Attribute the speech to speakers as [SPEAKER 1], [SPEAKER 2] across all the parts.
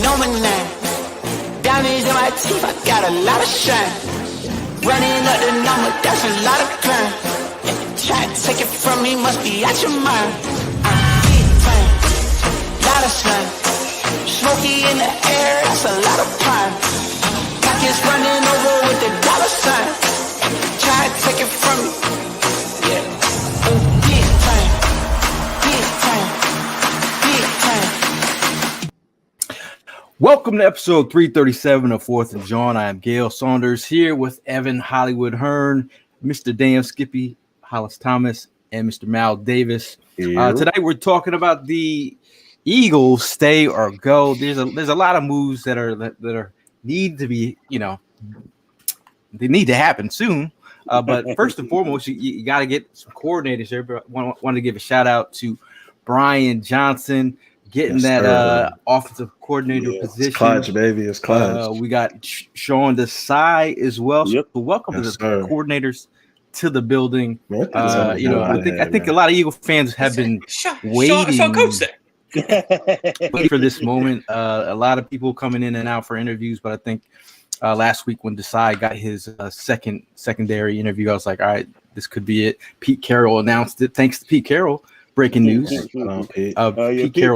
[SPEAKER 1] no man nine. Diamonds in my teeth, I got a lot of shine. Running up the number, that's a lot of crime. Try to take it from me, must be out your mind. Big time, lot of slime. Smoky in the air, that's a lot of prime. Pockets running over with the dollar sign. Try to take it from me, yeah. Big time, big time, big time.
[SPEAKER 2] Welcome to episode 337 of Fourth and Jawn. I am Gail Saunders here with Evan Hollywood Hearn, Mr. Dan Skippy Hollis Thomas, and Mr. Mal Davis. Today we're talking about the Eagles stay or go. There's a lot of moves that are need to be, they need to happen soon. But first and foremost, you got to get some coordinators here. But I want to give a shout out to Brian Johnson getting offensive coordinator position.
[SPEAKER 3] It's clutch, baby. It's clutch.
[SPEAKER 2] We got Sean Desai as well. So welcome to the coordinators to the building. I think a lot of Eagle fans have been waiting.
[SPEAKER 4] Sean Coach
[SPEAKER 2] wait for this moment. A lot of people coming in and out for interviews, but I think last week when Desai got his secondary interview, I was like, all right, this could be it. Pete Carroll announced it. Thanks to Pete Carroll. Breaking news. Pete Carroll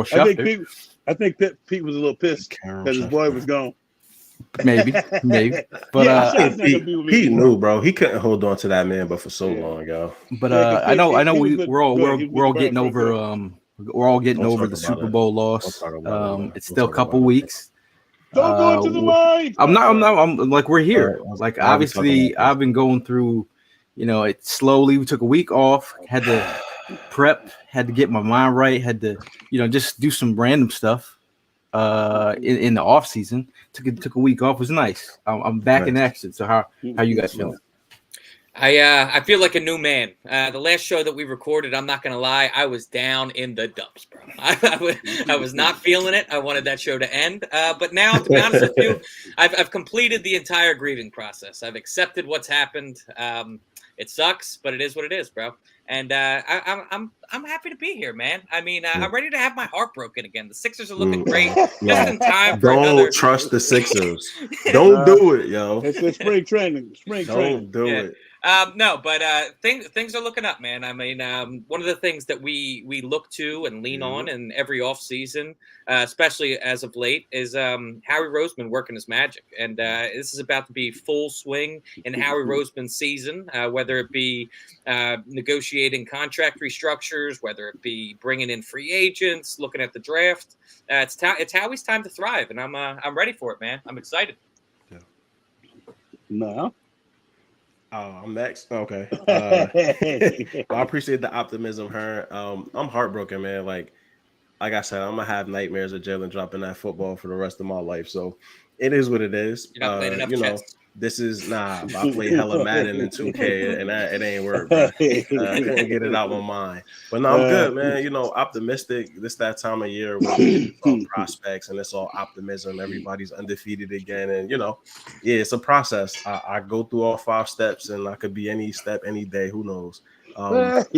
[SPEAKER 2] Schefter.
[SPEAKER 5] I think Pete was a little pissed because his boy was gone.
[SPEAKER 2] Maybe. But
[SPEAKER 3] Pete knew, bro. He couldn't hold on to that man, but for so long, yo.
[SPEAKER 2] But I know we're all getting over the Super Bowl loss. It's still a couple weeks.
[SPEAKER 5] Don't go into the line.
[SPEAKER 2] I'm like, we're here. Like, obviously, I've been going through, it slowly. We took a week off, had to prep, had to get my mind right, had to, just do some random stuff in the off season. Took a week off. It was nice. I'm back in action. So how you guys feeling?
[SPEAKER 4] I feel like a new man. The last show that we recorded, I'm not gonna lie, I was down in the dumps, bro. I was not feeling it. I wanted that show to end. But now, to be honest with you, I've completed the entire grieving process. I've accepted what's happened. It sucks, but it is what it is, bro. And I'm happy to be here, man. I mean, I'm ready to have my heart broken again. The Sixers are looking great. Just in time for
[SPEAKER 3] Don't trust the Sixers. Don't do it, yo.
[SPEAKER 5] It's spring training.
[SPEAKER 3] Don't do it.
[SPEAKER 4] No, but things are looking up, man. I mean, one of the things that we look to and lean on in every offseason, especially as of late, is Howie Roseman working his magic. And this is about to be full swing in Howie Roseman's season, whether it be negotiating contract restructures, whether it be bringing in free agents, looking at the draft. It's Howie's time to thrive, and I'm ready for it, man. I'm excited.
[SPEAKER 3] Yeah.
[SPEAKER 5] No.
[SPEAKER 3] I'm next. Okay. I appreciate the optimism, her. I'm heartbroken, man. Like I said, I'm gonna have nightmares of Jalen dropping that football for the rest of my life. So it is what it is.
[SPEAKER 4] You're not playing enough chess.
[SPEAKER 3] This is I play hella Madden in 2K and it ain't work. I couldn't get it out of my mind. But no, I'm good, man. Optimistic. This that time of year with prospects and it's all optimism. Everybody's undefeated again, and it's a process. I go through all 5 steps, and I could be any step any day. Who knows? But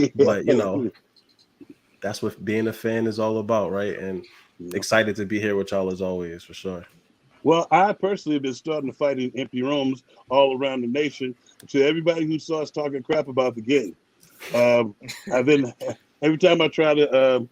[SPEAKER 3] that's what being a fan is all about, right? And excited to be here with y'all as always, for sure.
[SPEAKER 5] Well, I personally have been starting to fight in empty rooms all around the nation. To everybody who saw us talking crap about the game, I've been every time I try to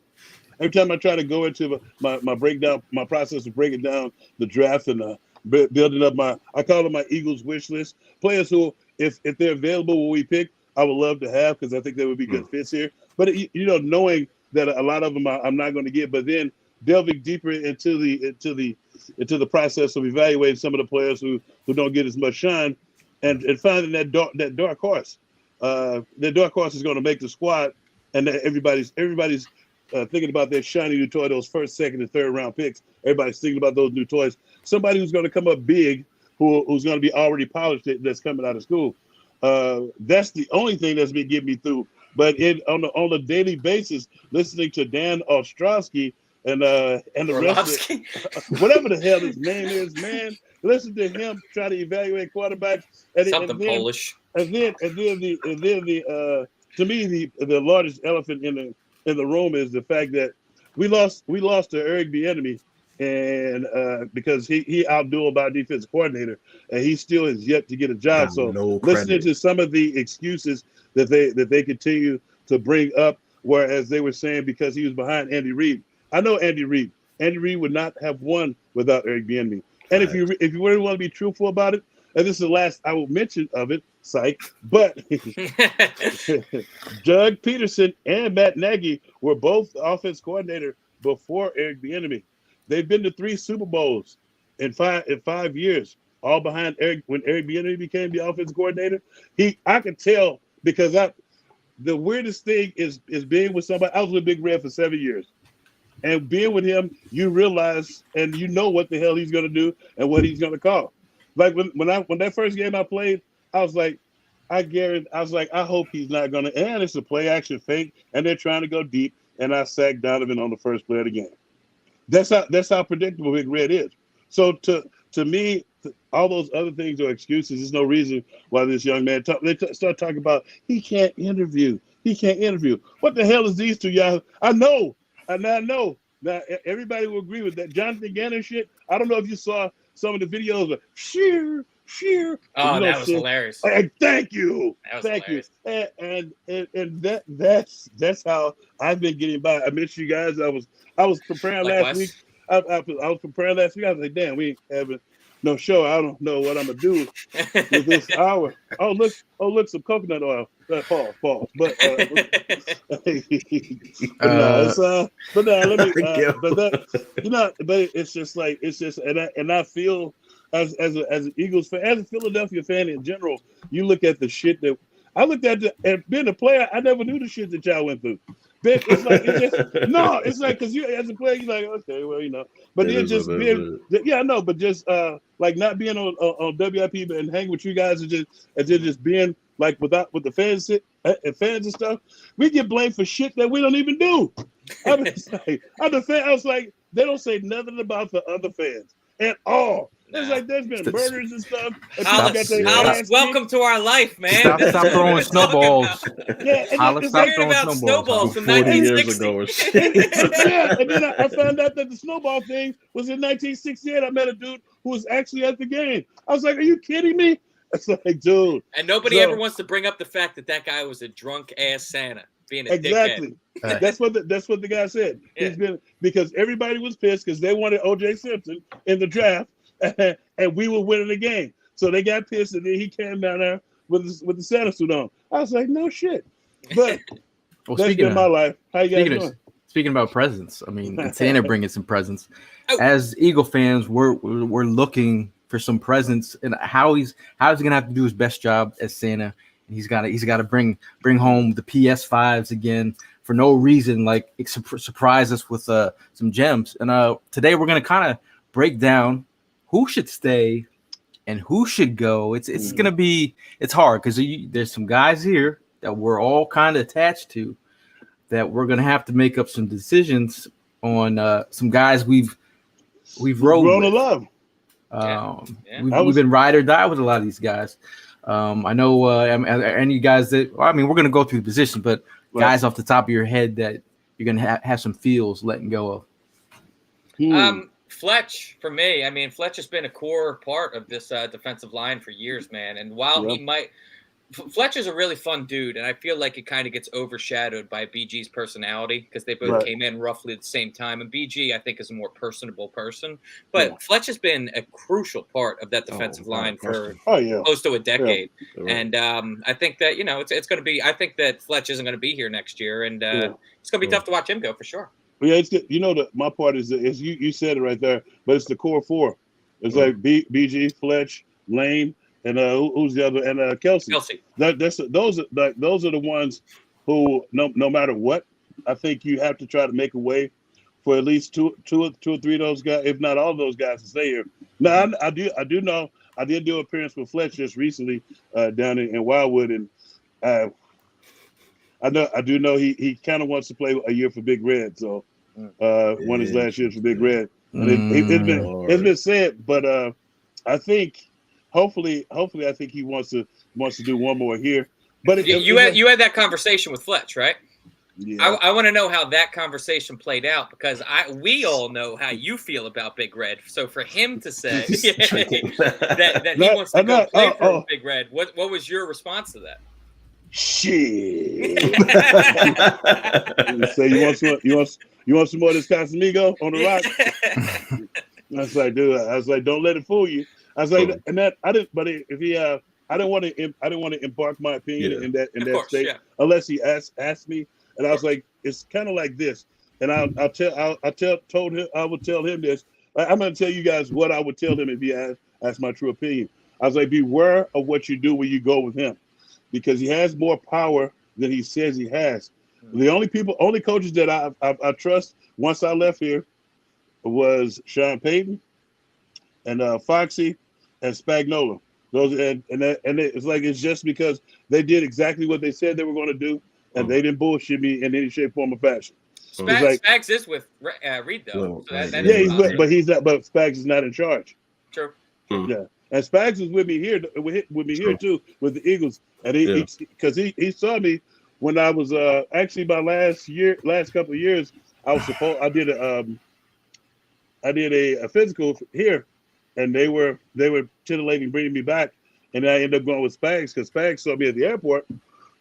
[SPEAKER 5] go into my breakdown, my process of breaking down the draft and building up I call it my Eagles wish list. Players who, if they're available when we pick, I would love to have because I think they would be good fits here. But knowing that a lot of them I'm not going to get, but then delving deeper into the process of evaluating some of the players who don't get as much shine, and finding that dark horse. That dark horse is going to make the squad, and everybody's thinking about their shiny new toy, those first, second, and third round picks. Everybody's thinking about those new toys. Somebody who's going to come up big, who's going to be already polished, that's coming out of school. That's the only thing that's been getting me through. But on a daily basis, listening to Dan Ostrowski and the rest of whatever the hell his name is, man, listen to him try to evaluate quarterbacks.
[SPEAKER 4] Something Polish.
[SPEAKER 5] And then the to me the largest elephant in the room is the fact that we lost to Eric Bieniemy and because he outdueled our defensive coordinator, and he still has yet to get a job.
[SPEAKER 3] Got
[SPEAKER 5] So
[SPEAKER 3] no
[SPEAKER 5] listening
[SPEAKER 3] credit.
[SPEAKER 5] to some of the excuses that they continue to bring up, whereas they were saying because he was behind Andy Reid. I know Andy Reid. Andy Reid would not have won without Eric Bieniemy. And if you really want to be truthful about it, and this is the last I will mention of it, psych, but Doug Peterson and Matt Nagy were both the offense coordinator before Eric Bieniemy. They've been to 3 Super Bowls in 5 years, all behind Eric. When Eric Bieniemy became the offense coordinator, I could tell because the weirdest thing is being with somebody. I was with Big Red for 7 years. And being with him, you realize and you know what the hell he's going to do and what he's going to call. Like when that first game I played, I was like, I hope he's not going to. And it's a play action fake, and they're trying to go deep. And I sacked Donovan on the first play of the game. That's how predictable Big Red is. So to me, all those other things are excuses. There's no reason why this young man start talking about he can't interview. He can't interview. What the hell is these two y'all? I know. Now, everybody will agree with that. Jonathan Gannon shit, I don't know if you saw some of the videos of sheer.
[SPEAKER 4] Oh, that was hilarious.
[SPEAKER 5] Thank you.
[SPEAKER 4] That was
[SPEAKER 5] Thank
[SPEAKER 4] hilarious.
[SPEAKER 5] you. And that's how I've been getting by. I miss you guys. I was preparing last week. I was preparing last week. I was like, damn, we ain't having no show. I don't know what I'm gonna do with this hour. Oh look, some coconut oil. Pause. But let me. But it's just, and I feel as an Eagles fan, as a Philadelphia fan in general, you look at the shit that I looked at, and being a player, I never knew the shit that y'all went through. But it's like because you as a player, you're like, okay, well, but then just being, but just like not being on WIP and hanging with you guys and just being like with the fans and stuff, we get blamed for shit that we don't even do. I was like, they don't say nothing about the other fans at all. It's like there's been murders and stuff.
[SPEAKER 4] Hollis, welcome to our life, man.
[SPEAKER 2] Stop throwing snowballs.
[SPEAKER 5] Hollis,
[SPEAKER 2] stop
[SPEAKER 4] throwing
[SPEAKER 2] about
[SPEAKER 4] snowballs from
[SPEAKER 3] 40 years
[SPEAKER 4] 1960.
[SPEAKER 3] ago.
[SPEAKER 5] And then I found out that the snowball thing was in 1968. I met a dude who was actually at the game. I was like, are you kidding me? It's like, dude.
[SPEAKER 4] And nobody ever wants to bring up the fact that guy was a drunk ass Santa, being a dickhead.
[SPEAKER 5] That's what the guy said. Yeah. Because everybody was pissed because they wanted O.J. Simpson in the draft. And we were winning the game, so they got pissed, and then he came down there with the Santa suit on. I was like, no shit. But that's been my life. How you guys doing?
[SPEAKER 2] Speaking about presents, I mean, Santa bringing some presents. As Eagle fans, we're looking for some presents, and how he's gonna have to do his best job as Santa. And he's got to bring home the PS5s again for no reason, like surprise us with some gems. And today we're gonna kind of break down who should stay and who should go. It's gonna be hard because there's some guys here that we're all kind of attached to that we're gonna have to make up some decisions on. Some guys we've grown
[SPEAKER 5] to love.
[SPEAKER 2] We've been ride or die with a lot of these guys. I know any guys that we're gonna go through the position, but guys off the top of your head that you're gonna have some feels letting go of.
[SPEAKER 4] Fletch, for me, Fletch has been a core part of this defensive line for years, man. And while Fletch is a really fun dude, and I feel like it kind of gets overshadowed by BG's personality because they both came in roughly at the same time. And BG, I think, is a more personable person. But Fletch has been a crucial part of that defensive line for close to a decade. Yeah. And I think that, it's going to be – I think that Fletch isn't going to be here next year. And it's going to be tough to watch him go for sure.
[SPEAKER 5] Yeah, it's good. My part is you said it right there, but it's the core four. It's like BG, Fletch, Lane, and who's the other? And Kelsey. Those are the ones who no matter what, I think you have to try to make a way for at least two or three of those guys, if not all of those guys, to stay here. Now I do know I did do an appearance with Fletch just recently down in Wildwood, and I do know he kind of wants to play a year for Big Red, so one his last year for Big Red. And it's been said, but I think hopefully I think he wants to do one more here. But
[SPEAKER 4] you had that conversation with Fletch, right? I want to know how that conversation played out because we all know how you feel about Big Red. So for him to say that he wants to go play for Big Red, what was your response to that?
[SPEAKER 5] Shit. So you want some more of this Casamigo on the rock? I was like, dude. I was like, don't let it fool you. I was like, and that I didn't. But if he, I didn't want to embark my opinion in that state unless he asked me. And I was like, it's kind of like this. And I would tell him this. I'm going to tell you guys what I would tell him if he asked my true opinion. I was like, beware of what you do when you go with him, because he has more power than he says he has. The only coaches that I trust once I left here was Sean Payton and Foxy and Spagnuolo. Those and it's like it's just because they did exactly what they said they were going to do, and they didn't bullshit me in any shape, form, or fashion.
[SPEAKER 4] Spags is with Reed though. So
[SPEAKER 5] but Spags is not in charge.
[SPEAKER 4] True.
[SPEAKER 5] Yeah, and Spags was with me here here too with the Eagles, and he saw me when I was actually my last couple of years. I did a physical here, and they were titillating bringing me back, and I ended up going with Spags because Spags saw me at the airport,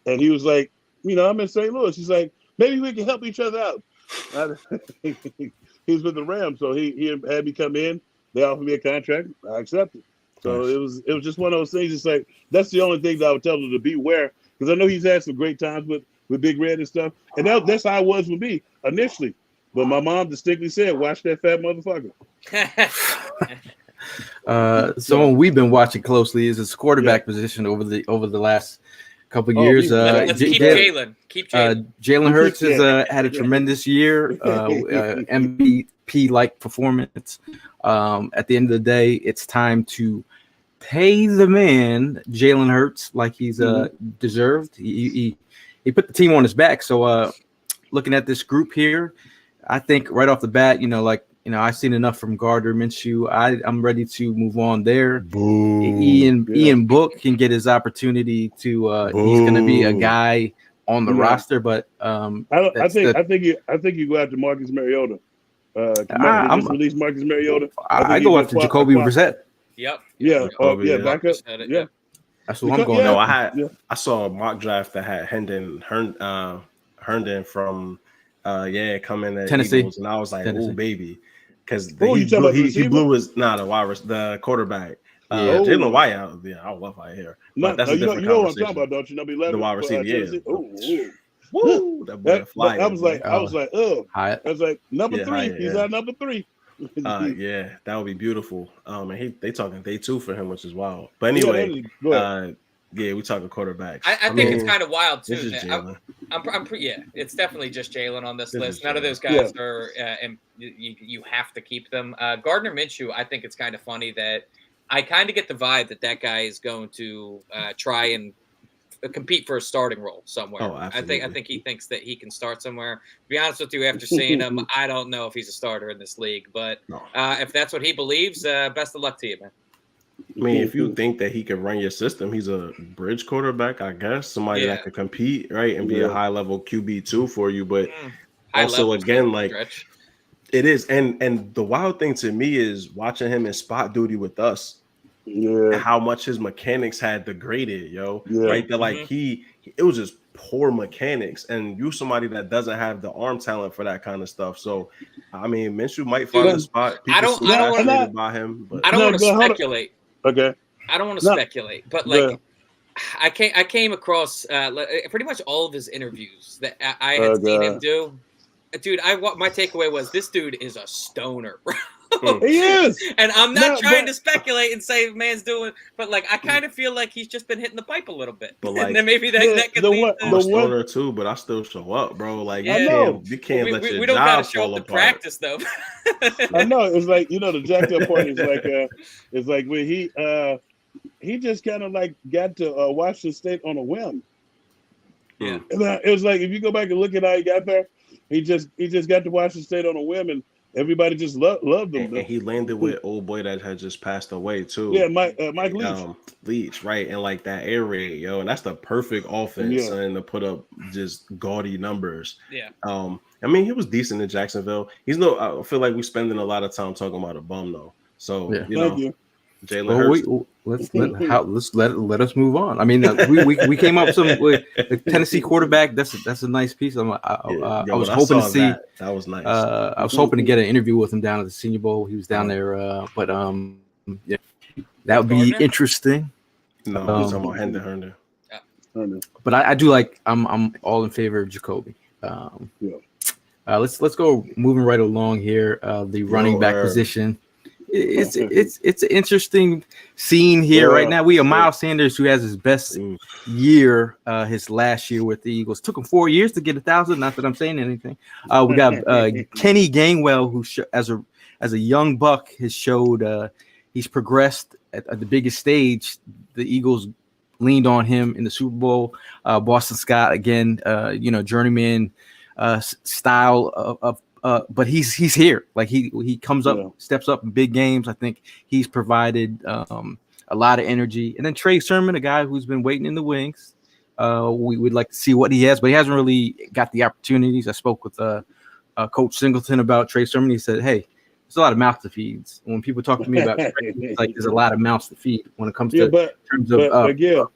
[SPEAKER 5] and he was like, I'm in St. Louis. He's like, maybe we can help each other out. He was with the Rams, so he had me come in. They offered me a contract. I accepted. So it was just one of those things. It's like that's the only thing that I would tell him to beware, because I know he's had some great times with Big Red and stuff, and that's how it was with me initially. But my mom distinctly said, "Watch that fat motherfucker."
[SPEAKER 2] Someone we've been watching closely is his quarterback position over the last couple of years.
[SPEAKER 4] Let's keep Jalen.
[SPEAKER 2] Jalen Hurts has had a tremendous year, MVP-like performance. At the end of the day, it's time to pay the man Jalen Hurts like he's deserved. He put the team on his back. So looking at this group here, I think right off the bat, I've seen enough from Gardner Minshew. I'm ready to move on there. Ian Book can get his opportunity to. He's going to be a guy on the roster, but
[SPEAKER 5] I think you go after Marcus Mariota. Release Marcus Mariota.
[SPEAKER 2] I go after Jacoby Brissett.
[SPEAKER 4] Yep.
[SPEAKER 5] Yeah. Backup. Yeah.
[SPEAKER 2] That's what I'm going.
[SPEAKER 3] No, I saw a mock draft that had Herndon from coming at
[SPEAKER 2] Tennessee,
[SPEAKER 3] Eagles, and I was like, oh baby, because he blew the quarterback. Jalen White, I love White here. But that's a different
[SPEAKER 5] you know what I'm talking about, don't you? Number 11,
[SPEAKER 3] the wide receiver,
[SPEAKER 5] Woo! That boy fly. I was like,
[SPEAKER 2] Hyatt.
[SPEAKER 5] I was like, number 3. He's at number 3.
[SPEAKER 3] That would be beautiful. And they talking day 2 for him, which is wild. But anyway, we talking quarterbacks.
[SPEAKER 4] I think it's kind of wild too.
[SPEAKER 3] This is Jalen.
[SPEAKER 4] It's definitely just Jalen on this list. None of those guys are, and you have to keep them. Gardner Minshew, I think it's kind of funny that I kind of get the vibe that guy is going to try and compete for a starting role somewhere.
[SPEAKER 3] Oh, absolutely.
[SPEAKER 4] I think he thinks that he can start somewhere. To be honest with you, after seeing him, I don't know if he's a starter in this league. But if that's what he believes, best of luck to you, man.
[SPEAKER 3] I mean, if you think that he can run your system, he's a bridge quarterback, I guess. Somebody that could compete, right, and be a high-level QB2 for you. But also, again, like it is. And the wild thing to me is watching him in spot duty with us. And how much his mechanics had degraded, right? That like it was just poor mechanics, and you somebody that doesn't have the arm talent for that kind of stuff. So, I mean, Minshew might find a spot.
[SPEAKER 4] I don't want to
[SPEAKER 3] buy him, but
[SPEAKER 4] I don't want to speculate.
[SPEAKER 5] Okay,
[SPEAKER 4] I don't want to speculate, but like I came across pretty much all of his interviews that I had seen him do. Dude, my takeaway was this dude is a stoner, bro.
[SPEAKER 5] He is,
[SPEAKER 4] and I'm not trying to speculate and say man's doing, but like I kind of feel like he's just been hitting the pipe a little bit.
[SPEAKER 3] But like,
[SPEAKER 4] and then maybe that could lead to
[SPEAKER 3] I'm a stoner too, but I still show up, bro. Like you can't let your
[SPEAKER 4] we don't
[SPEAKER 3] job
[SPEAKER 4] gotta show
[SPEAKER 3] fall
[SPEAKER 4] up to
[SPEAKER 3] apart.
[SPEAKER 4] practice though.
[SPEAKER 5] I know it's like the jacked up part is like it's like when he just kind of like got to Washington State on a whim.
[SPEAKER 3] Yeah,
[SPEAKER 5] and it was like if you go back and look at how he got there, he just got to Washington State on a whim, and everybody just loved him.
[SPEAKER 3] And he landed with old boy that had just passed away too.
[SPEAKER 5] Yeah, Mike Leach.
[SPEAKER 3] Leach, right? And like that air raid, yo, and that's the perfect offense and to put up just gaudy numbers.
[SPEAKER 4] Yeah.
[SPEAKER 3] I mean, he was decent in Jacksonville. I feel like we're spending a lot of time talking about a bum though. So
[SPEAKER 5] Thank you.
[SPEAKER 3] Jalen Hurts.
[SPEAKER 2] Let us move on. I mean, we came up with the Tennessee quarterback. That's a nice piece. I was hoping to see.
[SPEAKER 3] That was nice.
[SPEAKER 2] I was hoping to get an interview with him down at the Senior Bowl. He was down there, but yeah, that would be interesting.
[SPEAKER 3] No, I'm talking about Herndon.
[SPEAKER 2] But I do like. I'm all in favor of Jacoby. Let's go moving right along here. The running back position. It's an interesting scene here right now. We have Miles Sanders, who has his best year, his last year with the Eagles. Took him 4 years to get 1,000. Not that I'm saying anything. We got Kenny Gainwell, who as a young buck has showed he's progressed at the biggest stage. The Eagles leaned on him in the Super Bowl. Boston Scott again, journeyman style of. But he's here. Like he comes up, steps up in big games. I think he's provided a lot of energy. And then Trey Sermon, a guy who's been waiting in the wings. We would like to see what he has, but he hasn't really got the opportunities. I spoke with Coach Singleton about Trey Sermon. He said, "Hey, there's a lot of mouths to feed." When people talk to me about Trey, it's like there's a lot of mouths to feed when it comes to terms of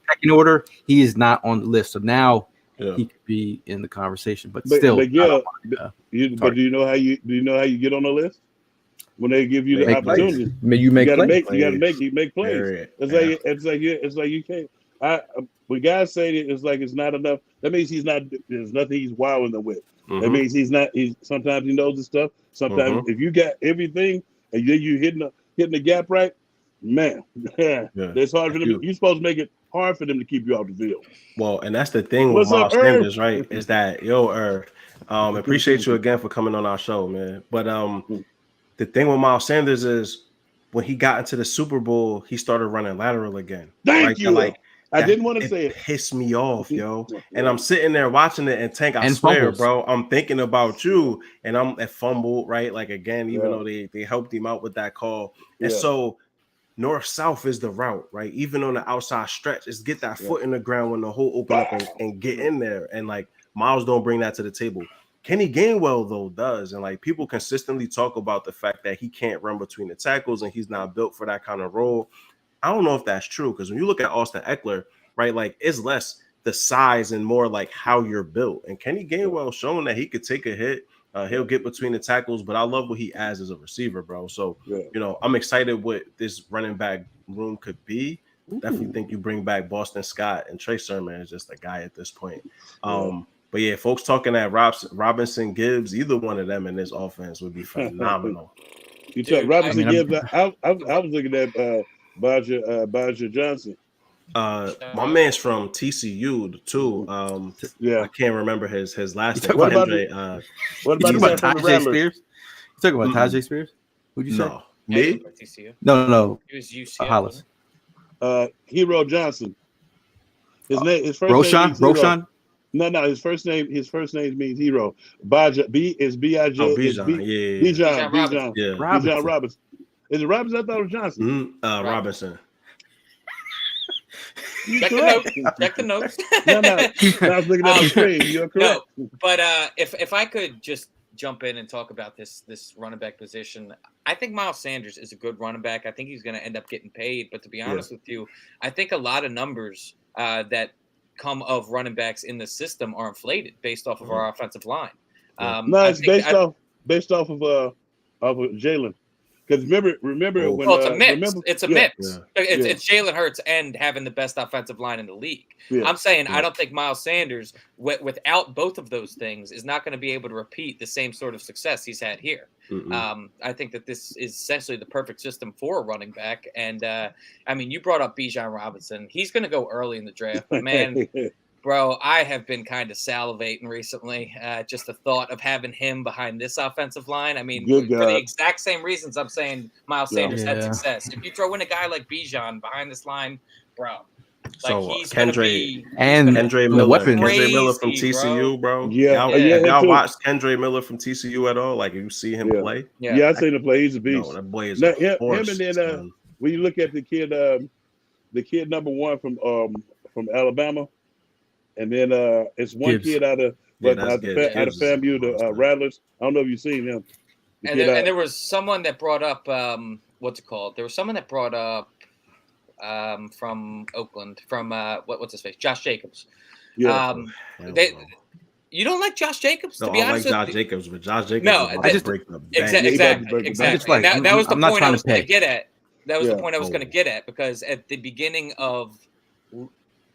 [SPEAKER 2] pecking order. He is not on the list. So now. He could be in the conversation, but still.
[SPEAKER 5] But do you know how you get on the list when they give you the opportunity?
[SPEAKER 2] You gotta
[SPEAKER 5] make plays. It's like you can't. When guys say it's not enough, that means there's nothing he's wowing them with. That means sometimes he knows the stuff. Sometimes if you got everything and you hitting the gap right, man, it's hard for them. You're supposed to make it hard for them to keep you off the field.
[SPEAKER 3] Well, and that's the thing with Miles Sanders, right? Is that appreciate you again for coming on our show, man. But the thing with Miles Sanders is when he got into the Super Bowl, he started running lateral again.
[SPEAKER 5] Thank you. I didn't want to say it.
[SPEAKER 3] Pissed me off, yo. And I'm sitting there watching it, and Tank, I swear, bro, I'm thinking about you, and I'm at fumble, right? Like again, even though they helped him out with that call, and so. North-south is the route, right? Even on the outside stretch, is get that foot in the ground when the hole open up and get in there. And like Miles don't bring that to the table. Kenny Gainwell though does, and like people consistently talk about the fact that he can't run between the tackles and he's not built for that kind of role. I don't know if that's true because when you look at Austin Eckler, right, like it's less the size and more like how you're built. And Kenny Gainwell showing that he could take a hit. He'll get between the tackles, but I love what he adds as a receiver, bro. So, I'm excited what this running back room could be. Definitely think you bring back Boston Scott and Trey Sermon is just a guy at this point. But yeah, folks talking at Robinson, Gibbs, either one of them in this offense would be phenomenal.
[SPEAKER 5] You talk Robinson, Gibbs. I was looking at Baja Johnson.
[SPEAKER 3] My man's from TCU too. I can't remember his last name.
[SPEAKER 5] What about Tajay
[SPEAKER 2] Spears? You talking about Tajay Spears? Who'd you say?
[SPEAKER 3] Me?
[SPEAKER 2] No.
[SPEAKER 4] He was UCLA.
[SPEAKER 2] Hollis.
[SPEAKER 5] Hero Johnson. His first
[SPEAKER 2] Roshan?
[SPEAKER 5] No. His first name means hero. Baja is B-I-J. Bijan.
[SPEAKER 3] Yeah.
[SPEAKER 5] Bijan Robinson. Is it Robinson? I thought it was Johnson.
[SPEAKER 3] Robinson.
[SPEAKER 4] Check the notes.
[SPEAKER 5] No. I was looking at the screen. You're correct.
[SPEAKER 4] No, but if I could just jump in and talk about this running back position, I think Miles Sanders is a good running back. I think he's going to end up getting paid. But to be honest with you, I think a lot of numbers that come of running backs in the system are inflated based off of our offensive line.
[SPEAKER 5] It's based off of Jalen. Because remember when
[SPEAKER 4] it's a mix. It's Jalen Hurts and having the best offensive line in the league. I'm saying I don't think Miles Sanders, without both of those things, is not going to be able to repeat the same sort of success he's had here. I think that this is essentially the perfect system for a running back. And you brought up Bijan Robinson. He's going to go early in the draft, but man. Bro, I have been kind of salivating recently. Just the thought of having him behind this offensive line. I mean, for the exact same reasons I'm saying Miles Sanders had success. If you throw in a guy like Bijan behind this line, bro,
[SPEAKER 3] So
[SPEAKER 4] he's gonna be
[SPEAKER 2] and
[SPEAKER 3] Kendra
[SPEAKER 2] the
[SPEAKER 3] Miller,
[SPEAKER 2] weapons.
[SPEAKER 3] Kendra Miller from
[SPEAKER 4] crazy,
[SPEAKER 3] TCU, bro.
[SPEAKER 5] Yeah,
[SPEAKER 3] Y'all,
[SPEAKER 5] yeah,
[SPEAKER 3] have
[SPEAKER 5] him
[SPEAKER 3] y'all
[SPEAKER 5] too.
[SPEAKER 3] watched Kendra Miller from TCU at all? Like, you see him
[SPEAKER 5] Yeah.
[SPEAKER 3] play?
[SPEAKER 5] Yeah, I seen him play. He's a beast.
[SPEAKER 3] No, that boy is
[SPEAKER 5] Now,
[SPEAKER 3] a
[SPEAKER 5] him
[SPEAKER 3] horse.
[SPEAKER 5] and then
[SPEAKER 3] son.
[SPEAKER 5] when you look at the kid number one from Alabama, and then it's one
[SPEAKER 2] Gibbs.
[SPEAKER 5] kid out of
[SPEAKER 3] Yeah, that's Gibbs.
[SPEAKER 5] out of
[SPEAKER 3] Gibbs is a
[SPEAKER 5] FAMU, the
[SPEAKER 3] monster.
[SPEAKER 5] Rattlers. I don't know if you've seen him.
[SPEAKER 4] And there was someone that brought up what's it called? There was someone that brought up from Oakland, from what's his face, Josh Jacobs.
[SPEAKER 5] Yeah.
[SPEAKER 4] You don't like Josh Jacobs,
[SPEAKER 3] No,
[SPEAKER 4] to be
[SPEAKER 3] I like
[SPEAKER 4] honest
[SPEAKER 3] Josh
[SPEAKER 4] with
[SPEAKER 3] Jacobs, but Josh Jacobs
[SPEAKER 4] No,
[SPEAKER 3] is about
[SPEAKER 4] I
[SPEAKER 3] to
[SPEAKER 2] just-
[SPEAKER 3] break the bank.
[SPEAKER 4] exactly.
[SPEAKER 2] like,
[SPEAKER 4] And that was the
[SPEAKER 2] I'm not
[SPEAKER 4] point I
[SPEAKER 2] trying
[SPEAKER 4] was
[SPEAKER 2] to
[SPEAKER 4] going to
[SPEAKER 2] pay.
[SPEAKER 4] get at. That was the
[SPEAKER 5] Yeah.
[SPEAKER 4] point I was going to get at, because at the beginning of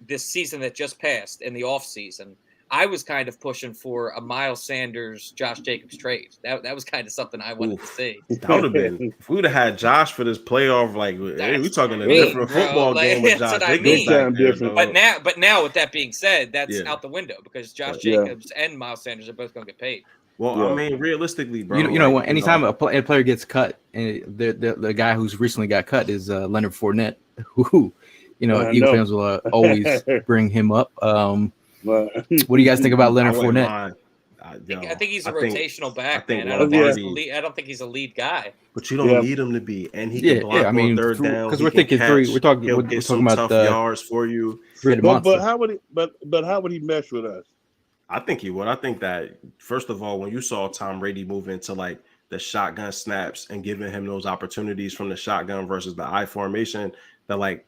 [SPEAKER 4] this season that just passed, in the off season, I was kind of pushing for a Miles Sanders, Josh Jacobs trade. That was kind of something I wanted to see.
[SPEAKER 3] That would have been, if we would have had Josh for this playoff, like, hey, we talking a
[SPEAKER 5] Yeah.
[SPEAKER 3] different
[SPEAKER 4] Bro,
[SPEAKER 3] football
[SPEAKER 4] like,
[SPEAKER 3] game with
[SPEAKER 4] that's
[SPEAKER 3] Josh
[SPEAKER 4] what I
[SPEAKER 3] Jacobs
[SPEAKER 4] mean.
[SPEAKER 3] back
[SPEAKER 5] Big time
[SPEAKER 3] there,
[SPEAKER 5] difference.
[SPEAKER 3] dog.
[SPEAKER 4] But now, with that being said, that's
[SPEAKER 3] Yeah.
[SPEAKER 4] out the window, because Josh
[SPEAKER 5] Yeah.
[SPEAKER 4] Jacobs and Miles Sanders are both going to get paid.
[SPEAKER 3] Well,
[SPEAKER 5] Yeah.
[SPEAKER 3] I mean, realistically, bro,
[SPEAKER 2] You know,
[SPEAKER 3] like,
[SPEAKER 2] anytime a player gets cut, and the guy who's recently got cut is Leonard Fournette, who,
[SPEAKER 5] I
[SPEAKER 2] Eagle
[SPEAKER 5] know.
[SPEAKER 2] fans will always bring him up.
[SPEAKER 5] Well,
[SPEAKER 2] What do you guys think about
[SPEAKER 3] I
[SPEAKER 2] Leonard
[SPEAKER 3] wouldn't
[SPEAKER 2] Fournette?
[SPEAKER 3] mind.
[SPEAKER 4] I think he's a rotational back,
[SPEAKER 3] think
[SPEAKER 4] man. I don't
[SPEAKER 3] Lombardi-
[SPEAKER 4] think he's a lead guy.
[SPEAKER 3] But you don't
[SPEAKER 5] Yeah.
[SPEAKER 3] need him to be, and he can block
[SPEAKER 2] I mean,
[SPEAKER 3] on third down.
[SPEAKER 2] because
[SPEAKER 3] he
[SPEAKER 2] we're
[SPEAKER 3] can
[SPEAKER 2] thinking three.
[SPEAKER 3] catch,
[SPEAKER 2] We're talking.
[SPEAKER 3] he'll
[SPEAKER 2] We're
[SPEAKER 3] get
[SPEAKER 2] talking
[SPEAKER 3] some
[SPEAKER 2] about
[SPEAKER 3] tough yards for you.
[SPEAKER 2] three-headed
[SPEAKER 5] but
[SPEAKER 2] monster.
[SPEAKER 5] how would he mesh with us?
[SPEAKER 3] I think he would. I think that, first of all, when you saw Tom Brady move into like the shotgun snaps and giving him those opportunities from the shotgun versus the I formation, that like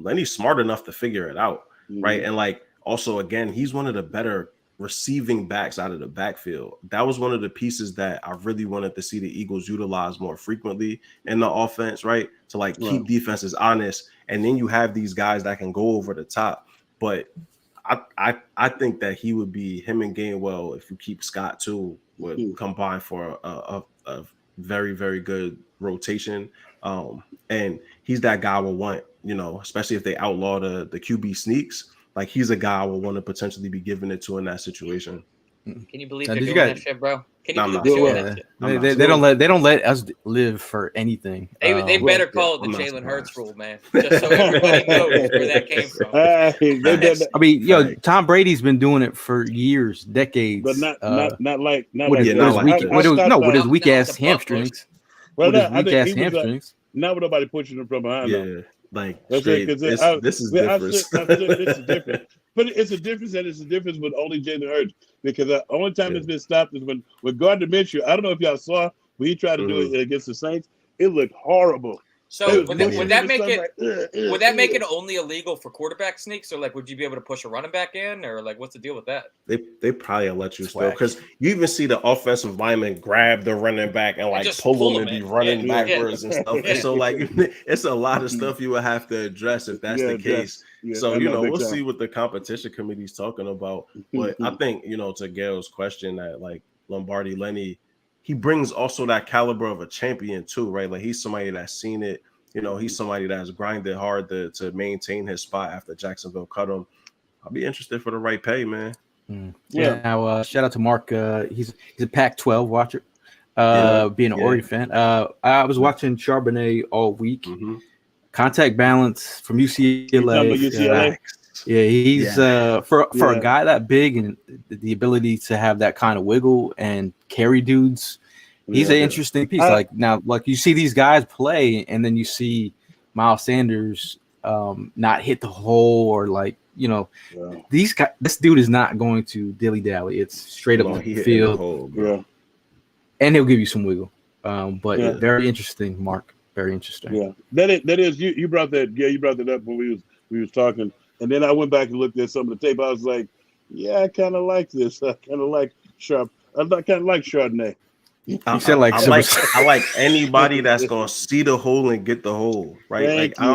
[SPEAKER 3] Lenny's smart enough to figure it out, right? And like also, again, he's one of the better receiving backs out of the backfield. That was one of the pieces that I really wanted to see the Eagles utilize more frequently in the offense, right? To like keep defenses honest, and then you have these guys that can go over the top. But I think that he would be, him and Gainwell, if you keep Scott too, would combine for a very, very good rotation. And he's that guy we'll want, especially if they outlaw the QB sneaks. Like, he's a guy I will want to potentially be giving it to in that situation.
[SPEAKER 4] Can you believe
[SPEAKER 2] Now,
[SPEAKER 4] they're
[SPEAKER 2] did you
[SPEAKER 4] doing
[SPEAKER 2] guys-
[SPEAKER 4] that shit, bro? Can
[SPEAKER 3] No,
[SPEAKER 4] you
[SPEAKER 3] I'm
[SPEAKER 4] believe
[SPEAKER 3] not
[SPEAKER 4] they're doing
[SPEAKER 3] sure.
[SPEAKER 4] that shit?
[SPEAKER 2] They don't let us live for anything.
[SPEAKER 4] They better call it the
[SPEAKER 3] I'm not
[SPEAKER 4] Jalen Hurts
[SPEAKER 3] surprised.
[SPEAKER 4] rule, man. Just so everybody knows where that came from.
[SPEAKER 2] I mean, Tom Brady's been doing it for years, decades.
[SPEAKER 5] but not like
[SPEAKER 2] with his
[SPEAKER 5] his
[SPEAKER 2] weak ass hamstrings.
[SPEAKER 5] Well,
[SPEAKER 2] With his
[SPEAKER 5] I
[SPEAKER 2] weak
[SPEAKER 5] think
[SPEAKER 2] ass
[SPEAKER 5] he was
[SPEAKER 2] hamstrings.
[SPEAKER 5] not with nobody pushing him from behind. though.
[SPEAKER 3] Yeah, like
[SPEAKER 5] That's
[SPEAKER 3] straight,
[SPEAKER 5] it,
[SPEAKER 3] this is
[SPEAKER 5] This
[SPEAKER 3] different.
[SPEAKER 5] is different. But it's a difference, and it's a difference with only Jalen Hurts, because the only time it's been stopped is when with Gardner Minshew. I don't know if y'all saw when he tried to do it against the Saints. It looked horrible.
[SPEAKER 4] So would that make it only illegal for quarterback sneaks, or like would you be able to push a running back in, or like what's the deal with that?
[SPEAKER 3] They probably let you still, because you even see the offensive lineman grab the running back and like
[SPEAKER 4] just
[SPEAKER 3] pull him
[SPEAKER 4] him
[SPEAKER 3] and be
[SPEAKER 4] in.
[SPEAKER 3] running
[SPEAKER 4] Yeah.
[SPEAKER 3] backwards and stuff. And so like it's a lot of stuff you would have to address if that's the case. So we'll see what the competition committee is talking about. But I think to Gail's question, that like Lombardi Lenny, he brings also that caliber of a champion too, right? Like, he's somebody that's seen it. He's somebody that's grinded hard to maintain his spot after Jacksonville cut him. I'll be interested for the right pay, man.
[SPEAKER 2] Yeah. Now, shout out to Mark. He's a Pac-12 watcher. Being an Oregon fan. I was watching Charbonnet all week. Contact balance from UCLA. Yeah, he's for a guy that big and the ability to have that kind of wiggle and carry dudes. He's an interesting piece. Like you see these guys play, and then you see Miles Sanders not hit the hole, or these guys. This dude is not going to dilly dally. It's straight up the field, and he'll give you some wiggle. But very interesting, Mark. Very interesting.
[SPEAKER 5] Yeah, that is. You brought that. Yeah, you brought that up when we was talking, and then I went back and looked at some of the tape. I was like, yeah, I kind of like this. I kind of like Sharp. I kind of like Chardonnay.
[SPEAKER 2] You said like
[SPEAKER 3] I like anybody that's gonna see the hole and get the hole, right?
[SPEAKER 5] Thank
[SPEAKER 3] like
[SPEAKER 5] you.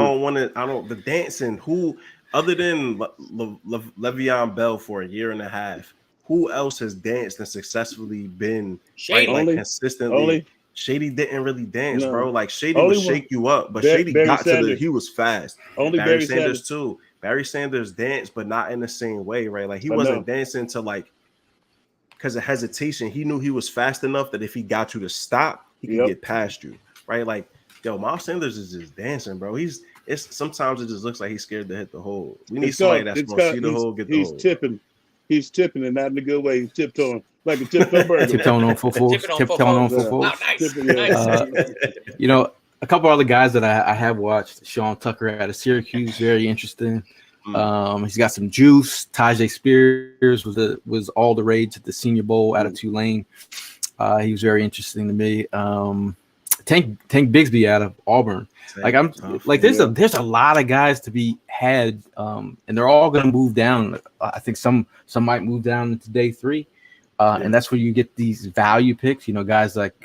[SPEAKER 3] I don't the dancing. Who other than Le'Veon Bell for a year and a half? Who else has danced and successfully been
[SPEAKER 4] Shady.
[SPEAKER 3] like consistently? Shady didn't really dance, bro. Like, Shady would shake you up, but Shady got to he was fast. Barry Sanders too. Barry Sanders danced, but not in the same way, right? Like, he wasn't dancing to like, because of hesitation. He knew he was fast enough that if he got you to stop, he could get past you, right? Like, Yo, Miles Sanders is just dancing, bro. It's sometimes it just looks like he's scared to hit the hole. We need somebody that's gonna see the hole, get the hole.
[SPEAKER 5] He's tipping, and not in a good way. He's tiptoeing like a tiptoe burger.
[SPEAKER 2] Tiptoeing on footballs. Tiptoeing on footballs.
[SPEAKER 4] Wow, nice.
[SPEAKER 2] You know, a couple other guys that I have watched. Sean Tucker out of Syracuse, very interesting. He's got some juice. Tajay Spears was all the rage at the Senior Bowl out of Tulane. He was very interesting to me. Tank Bigsby out of Auburn. There's a lot of guys to be had, and they're all going to move down. I think some might move down into day 3, and that's where you get these value picks. You know, guys like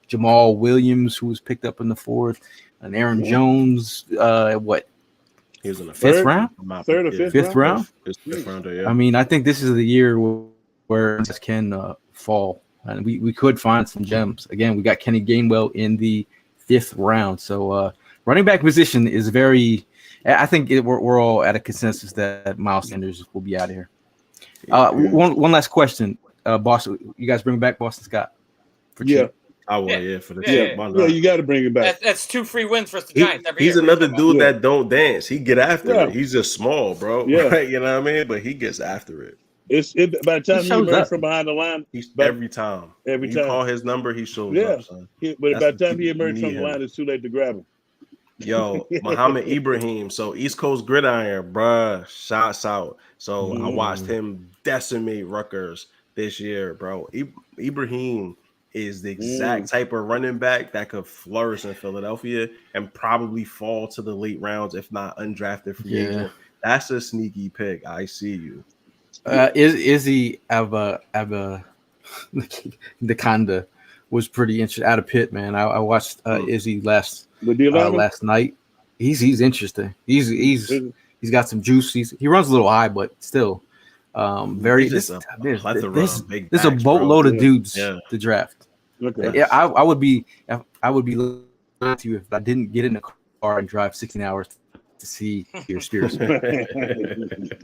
[SPEAKER 2] Jamal Williams, who was picked up in the 4th, and Aaron Jones.
[SPEAKER 3] He was in the
[SPEAKER 2] 5th round,
[SPEAKER 5] 3rd or 5th
[SPEAKER 2] round.
[SPEAKER 3] Fifth rounder, yeah.
[SPEAKER 2] I mean, I think this is the year where this can fall. And we could find some gems. Again, we got Kenny Gainwell in the 5th round. So running back position is very – I think we're all at a consensus that Miles Sanders will be out of here. One last question. Boston, you guys bring back Boston Scott?
[SPEAKER 5] Yeah.
[SPEAKER 3] I will, for the
[SPEAKER 5] chip. Yeah, you got to bring him back.
[SPEAKER 4] That's 2 free wins for the Giants every
[SPEAKER 3] he's
[SPEAKER 4] year.
[SPEAKER 3] Another dude that don't dance. He get after it. He's just small, bro.
[SPEAKER 5] Yeah.
[SPEAKER 3] Right? You know what I mean? But he gets after it.
[SPEAKER 5] By the time he emerges from behind the line,
[SPEAKER 3] every time
[SPEAKER 5] you
[SPEAKER 3] call his number, he shows up. Son.
[SPEAKER 5] But by the time he emerges from the line, it's too late to grab him.
[SPEAKER 3] Yo, Muhammad Ibrahim. So East Coast Gridiron, bruh, shots out. So I watched him decimate Rutgers this year, bro. Ibrahim is the exact type of running back that could flourish in Philadelphia and probably fall to the late rounds, if not undrafted free agent. That's a sneaky pick. I see you.
[SPEAKER 2] Izzy Ava Nakanda was pretty interesting out of Pitt, man. I watched Izzy last night. He's interesting. He's got some juice. He runs a little high, but still there's a boatload of dudes to draft.
[SPEAKER 5] Okay.
[SPEAKER 2] Yeah, I would be lying to you if I didn't get in a car and drive 16 hours to see your Spears.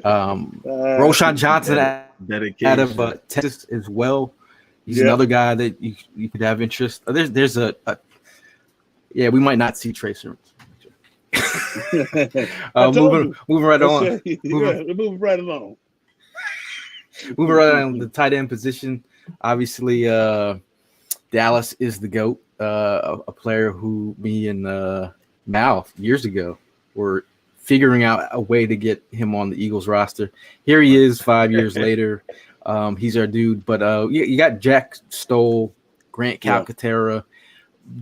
[SPEAKER 2] Roshan Johnson out of Texas as well. He's another guy that you could have interest. There's a we might not see Trey Sermons. Moving right on.
[SPEAKER 5] Moving right along.
[SPEAKER 2] Moving right on the tight end position. Obviously, Dallas is the GOAT, a player who me and Mal years ago were figuring out a way to get him on the Eagles roster. Here he is 5 years later. He's our dude. But you got Jack Stoll, Grant Calcaterra,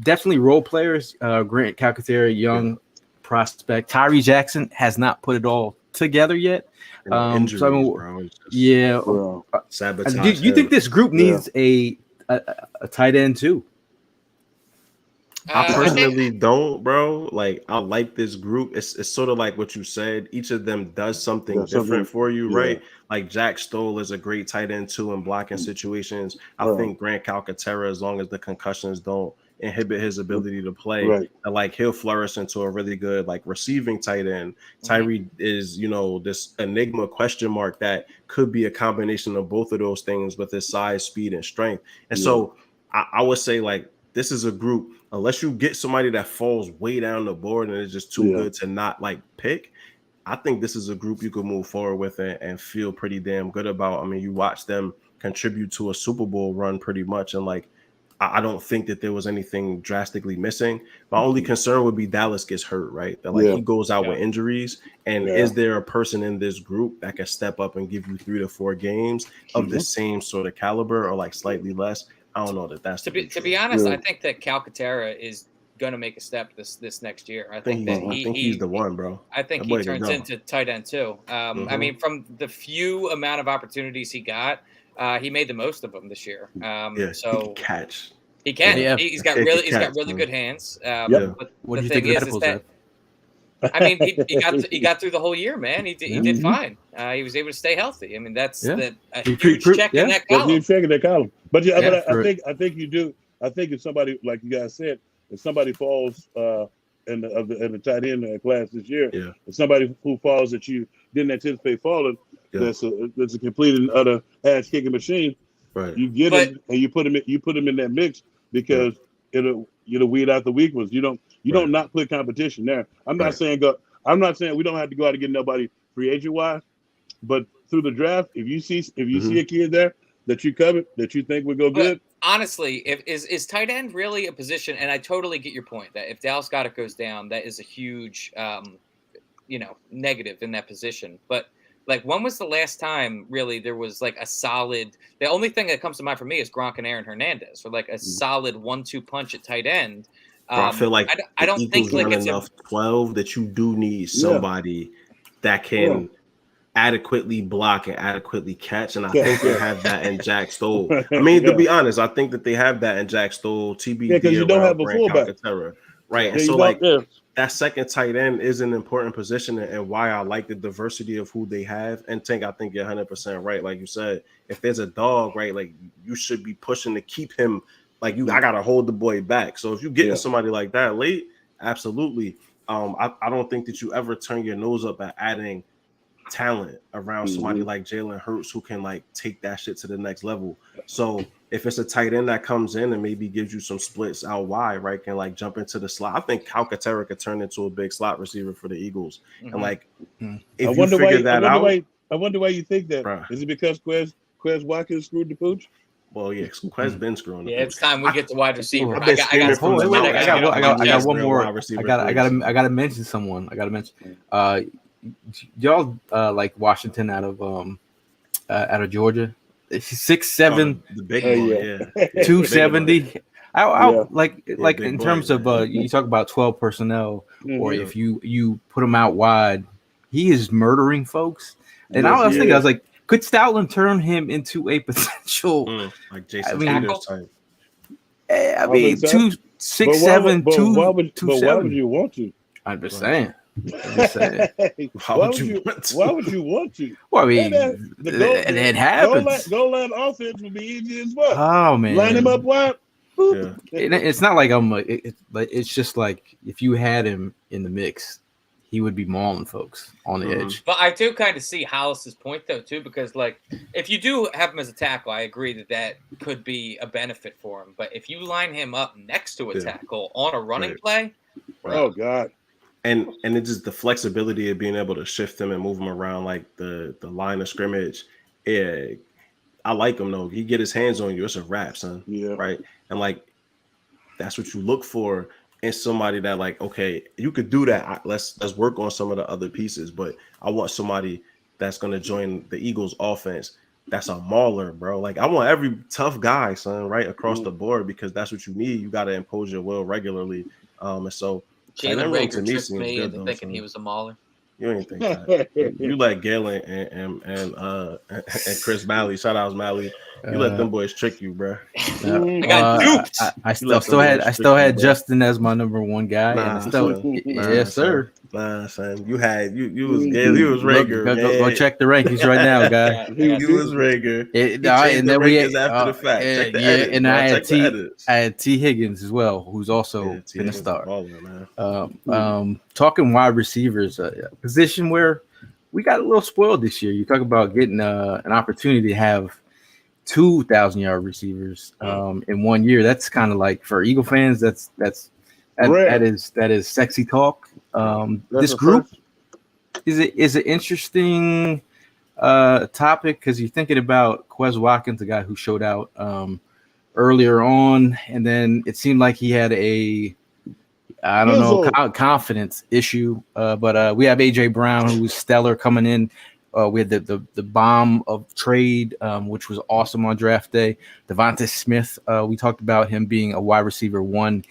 [SPEAKER 2] definitely role players. Grant Calcaterra, young prospect. Tyree Jackson has not put it all together yet.
[SPEAKER 3] Injuries, bro.
[SPEAKER 2] Do you think this group needs a tight end too?
[SPEAKER 3] I personally don't, bro. Like, I like this group. It's sort of like what you said. Each of them does something different for you, right? Like Jack Stoll is a great tight end too in blocking situations. I think Grant Calcaterra, as long as the concussions don't inhibit his ability to play, like he'll flourish into a really good like receiving tight end. Tyree is, this enigma question mark that could be a combination of both of those things with his size, speed, and strength. And so I would say like this is a group, unless you get somebody that falls way down the board and is just too good to not like pick, I think this is a group you could move forward with and feel pretty damn good about. I mean, you watch them contribute to a Super Bowl run pretty much, and like I don't think that there was anything drastically missing. My only concern would be Dallas gets hurt, right? That he goes out with injuries. And is there a person in this group that can step up and give you 3 to 4 games of the same sort of caliber or like slightly less? I don't know that's
[SPEAKER 4] to be honest. I think that Calcaterra is going to make a step this next year. I think
[SPEAKER 3] he's the one, bro.
[SPEAKER 4] I think he turns into tight end too. I mean, from the few amount of opportunities he got, he made the most of them this year.
[SPEAKER 3] So he can catch.
[SPEAKER 4] He can. Yeah. He's got really good hands. But
[SPEAKER 2] what do
[SPEAKER 4] the
[SPEAKER 2] you
[SPEAKER 4] thing
[SPEAKER 2] think
[SPEAKER 4] is that I mean, he got through the whole year, man. He did fine. He was able to stay healthy. I mean, that's a huge check in that column.
[SPEAKER 5] Huge check in that column. But I think you do. I think if somebody, like you guys said, if somebody falls in the tight end class this year, if somebody who falls that you didn't anticipate falling, that's a complete and utter ass kicking machine.
[SPEAKER 3] Right.
[SPEAKER 5] You get him and you put him in that mix because weed out the weak ones. You don't not play competition there. I'm not saying we don't have to go out and get nobody free agent wise, but through the draft, if you see a kid there that you covet, that you think would go good.
[SPEAKER 4] Honestly, is tight end really a position? And I totally get your point that if Dallas Goedert goes down, that is a huge, negative in that position. But like, when was the last time really there was like a solid? The only thing that comes to mind for me is Gronk and Aaron Hernandez, or like a solid 1-2 punch at tight end.
[SPEAKER 3] I feel like
[SPEAKER 4] I don't think like it's
[SPEAKER 3] enough 12 that you do need somebody that can adequately block and adequately catch, and I think they have that in Jack Stoll. I mean, to be honest, I think that they have that in Jack Stoll, TBD,
[SPEAKER 5] because you don't have a fullback,
[SPEAKER 3] right? And so that second tight end is an important position, and why I like the diversity of who they have. And Tank, I think you're 100% right. Like you said, if there's a dog, right, like you should be pushing to keep him. Like I gotta hold the boy back. So if you get somebody like that late, absolutely. I don't think that you ever turn your nose up at adding talent around somebody like Jalen Hurts who can like take that shit to the next level. So if it's a tight end that comes in and maybe gives you some splits out wide, right, can like jump into the slot. I think Calcaterra could turn into a big slot receiver for the Eagles. And like, if you figure that out,
[SPEAKER 5] I wonder why you think that. Bruh. Is it because Quez Watkins screwed the pooch?
[SPEAKER 3] Well, yeah, Quez been screwing.
[SPEAKER 4] Yeah, it's time we get to wide receiver.
[SPEAKER 2] I got one more. I gotta mention someone. Y'all like Washington out of Georgia. 6'7",
[SPEAKER 3] the big one,
[SPEAKER 2] 270. Like in terms of you talk about 12 personnel, or if you put him out wide, he is murdering folks. And I was thinking, I was like, could Stoutland turn him into a potential
[SPEAKER 3] like Jason Peters type?
[SPEAKER 2] I mean, 267, 270.
[SPEAKER 5] Why would you want to?
[SPEAKER 2] I'm just saying.
[SPEAKER 5] Why would you want to?
[SPEAKER 2] Well, I mean, it happens.
[SPEAKER 5] Goal line offense would be easy as well.
[SPEAKER 2] Oh man,
[SPEAKER 5] line him up wide.
[SPEAKER 2] Yeah. It's not like it's just like if you had him in the mix, he would be mauling folks on the edge.
[SPEAKER 4] But I do kind of see Hollis's point though too, because like if you do have him as a tackle, I agree that could be a benefit for him. But if you line him up next to a tackle on a running play,
[SPEAKER 5] oh god.
[SPEAKER 3] And it's just the flexibility of being able to shift him and move him around like the line of scrimmage. Yeah, I like him though. He get his hands on you, it's a wrap, son.
[SPEAKER 5] Yeah.
[SPEAKER 3] Right. And like that's what you look for in somebody that like, okay, you could do that. Let's work on some of the other pieces, but I want somebody that's gonna join the Eagles offense. That's a mauler, bro. Like I want every tough guy, son, right across the board, because that's what you need. You got to impose your will regularly. And so
[SPEAKER 4] Jalen Rager tricked me into thinking he was a mauler.
[SPEAKER 3] You ain't think that. You let Galen and Chris Malley, shout out Malley. You let them boys trick you, bro.
[SPEAKER 4] I got duped.
[SPEAKER 2] I still had Justin as my number one guy. Yes, sir.
[SPEAKER 3] Nah, son. You was Galen. You was Rager.
[SPEAKER 2] Go check the rankings right now, guy.
[SPEAKER 3] You was Rager.
[SPEAKER 2] And then we had
[SPEAKER 3] after the fact. Check the edits,
[SPEAKER 2] and I had T Higgins as well, who's also been a star. Talking wide receivers, a position where we got a little spoiled this year. You talk about getting an opportunity to have 2,000-yard receivers in 1 year. That's kind of like, for Eagle fans, that is sexy talk. This group is an interesting topic, because you're thinking about Quez Watkins, the guy who showed out earlier on, and then it seemed like he had a confidence issue. But we have AJ Brown, who was stellar coming in. We had the bomb of trade, which was awesome on draft day. Devontae Smith, we talked about him being a wide receiver 1B,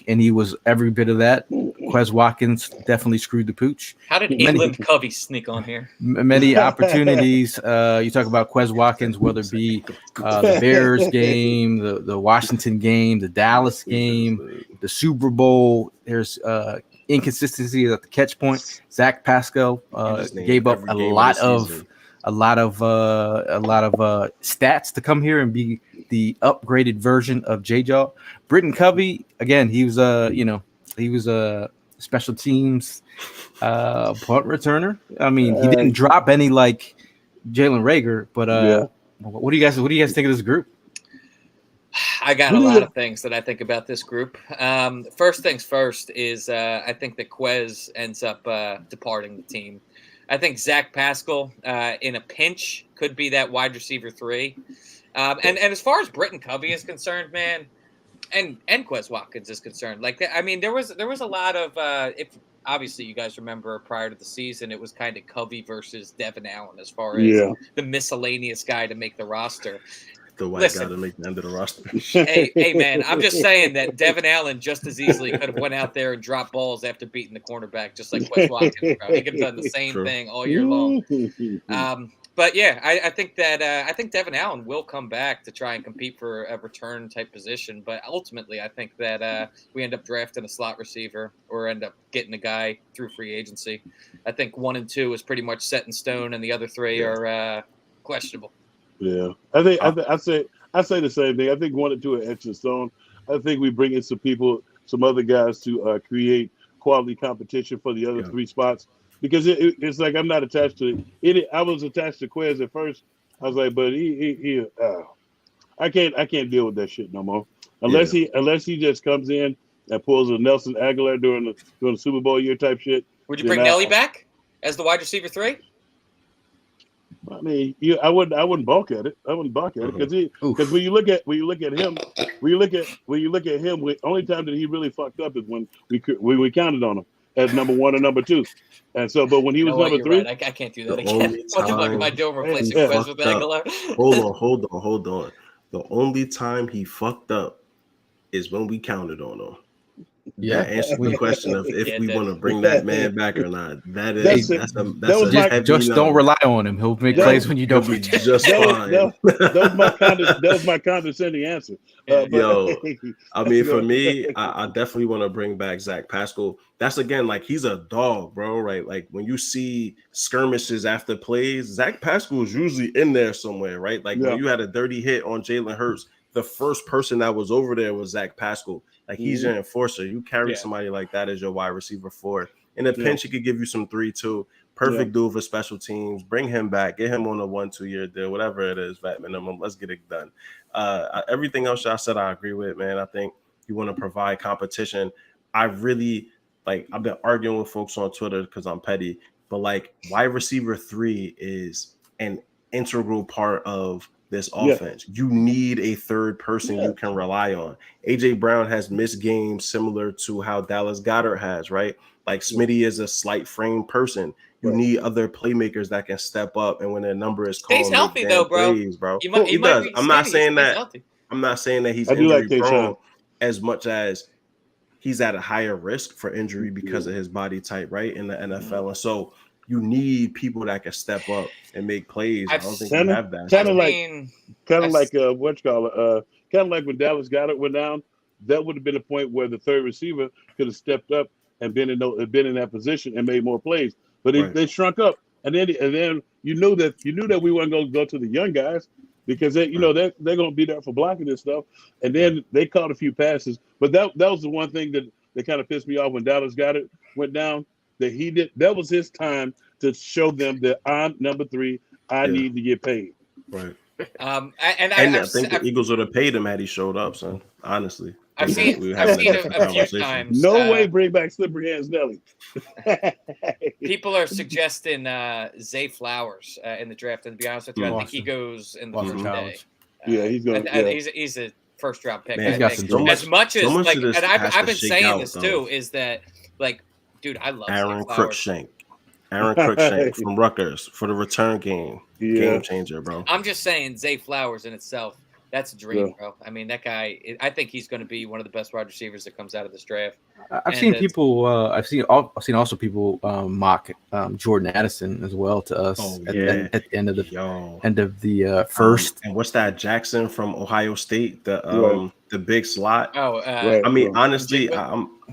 [SPEAKER 2] and he was every bit of that. Quez Watkins definitely screwed the pooch.
[SPEAKER 4] How did England Covey sneak on here?
[SPEAKER 2] Many opportunities. You talk about Quez Watkins, whether it be the Bears game, the Washington game, the Dallas game, the Super Bowl. There's inconsistency at the catch point. Zach Pascal gave up a lot of stats to come here and be the upgraded version of J-Jaw. Britton Covey, again, he was a special teams punt returner. I mean, he didn't drop any like Jalen Rager, but what do you guys think of this group?
[SPEAKER 4] I got a lot of things that I think about this group. First things first is I think that Quez ends up departing the team. I think Zach Pascal in a pinch could be that wide receiver 3. And as far as Britton Covey is concerned, man, and Quez Watkins is concerned, like I mean, there was a lot of if obviously you guys remember prior to the season, it was kind of Covey versus Devin Allen as far as the miscellaneous guy to make the roster.
[SPEAKER 3] The white guy to make the end of the roster.
[SPEAKER 4] hey, man, I'm just saying that Devin Allen just as easily could have went out there and dropped balls after beating the cornerback, just like Quez Watkins. Bro. He could have done the same thing all year long. But yeah, I think that I think Devin Allen will come back to try and compete for a return type position. But ultimately, I think that we end up drafting a slot receiver or end up getting a guy through free agency. I think 1 and 2 is pretty much set in stone, and the other 3 are questionable.
[SPEAKER 5] Yeah, I say the same thing. I think 1 and 2 are etched in stone. I think we bring in some people, some other guys to create quality competition for the other 3 spots. Because it's like I'm not attached to it. I was attached to Quez at first. I was like, but I can't deal with that shit no more. Unless he just comes in and pulls a Nelson Aguilar during the Super Bowl year type shit.
[SPEAKER 4] Would you bring Nelly back as the wide receiver 3?
[SPEAKER 5] I mean, I wouldn't balk at it. I wouldn't balk at it because when you look at him, the only time that he really fucked up is when we counted on him as number 1 or number 2, and so. But when he was number 3,
[SPEAKER 4] right. I can't do that again. What the fuck am I doing replacing Quez with Aguilar?
[SPEAKER 3] Hold on. The only time he fucked up is when we counted on him.
[SPEAKER 2] Yeah,
[SPEAKER 3] that answers the question of if we want to bring that man back or not. That's
[SPEAKER 2] don't rely on him. He'll make plays when you don't.
[SPEAKER 3] Be just fine.
[SPEAKER 5] That was my condescending answer.
[SPEAKER 3] I mean, for me, I definitely want to bring back Zach Pascal. That's again, like he's a dog, bro. Right? Like when you see skirmishes after plays, Zach Pascal is usually in there somewhere, right? Like when you had a dirty hit on Jalen Hurts, the first person that was over there was Zach Pascal. Like he's your enforcer. You carry somebody like that as your wide receiver 4. In a pinch, he could give you some 3-2. Perfect dude for special teams. Bring him back. Get him on a 1-2 year deal, whatever it is, vet minimum. Let's get it done. Everything else y'all said, I agree with, man. I think you want to provide competition. I really I've been arguing with folks on Twitter because I'm petty, but like wide receiver 3 is an integral part of this offense. You need a third person you can rely on. AJ Brown has missed games similar to how Dallas Goedert has, right? Like Smitty is a slight frame person. You need other playmakers that can step up, and when their number is called,
[SPEAKER 4] he's healthy though, bro.
[SPEAKER 3] He does. I'm not saying that he's injury prone as much as he's at a higher risk for injury because of his body type, right? In the NFL, and so you need people that can step up and make plays. I don't think you have that.
[SPEAKER 5] Kind of like when Dallas Goedert went down. That would have been a point where the third receiver could have stepped up and been in that position and made more plays. But they shrunk up, and then you knew that we weren't going to go to the young guys because they're going to be there for blocking this stuff. And then they caught a few passes, but that was the one thing that kind of pissed me off when Dallas Goedert went down. That was his time to show them that I'm number 3. I need to get paid.
[SPEAKER 3] Right.
[SPEAKER 4] I
[SPEAKER 3] think the Eagles would have paid him had he showed up, son. Honestly.
[SPEAKER 4] I've seen a few times.
[SPEAKER 5] No way bring back slippery hands Nelly.
[SPEAKER 4] People are suggesting Zay Flowers in the draft, and to be honest with you, I think he goes in the first day.
[SPEAKER 5] He's going.
[SPEAKER 4] He's a first round pick.
[SPEAKER 2] Man,
[SPEAKER 4] I think. As much as and I've been saying this too, is that dude, I love
[SPEAKER 3] Aaron Cruikshank. From Rutgers for the return game. Game changer, bro.
[SPEAKER 4] I'm just saying Zay Flowers in itself, that's a dream, bro. I mean, that guy, I think he's going to be one of the best wide receivers that comes out of this draft.
[SPEAKER 2] I've seen also people mock Jordan Addison as well to us at the end of the first.
[SPEAKER 3] And what's that Jackson from Ohio State, the big slot? I mean, honestly,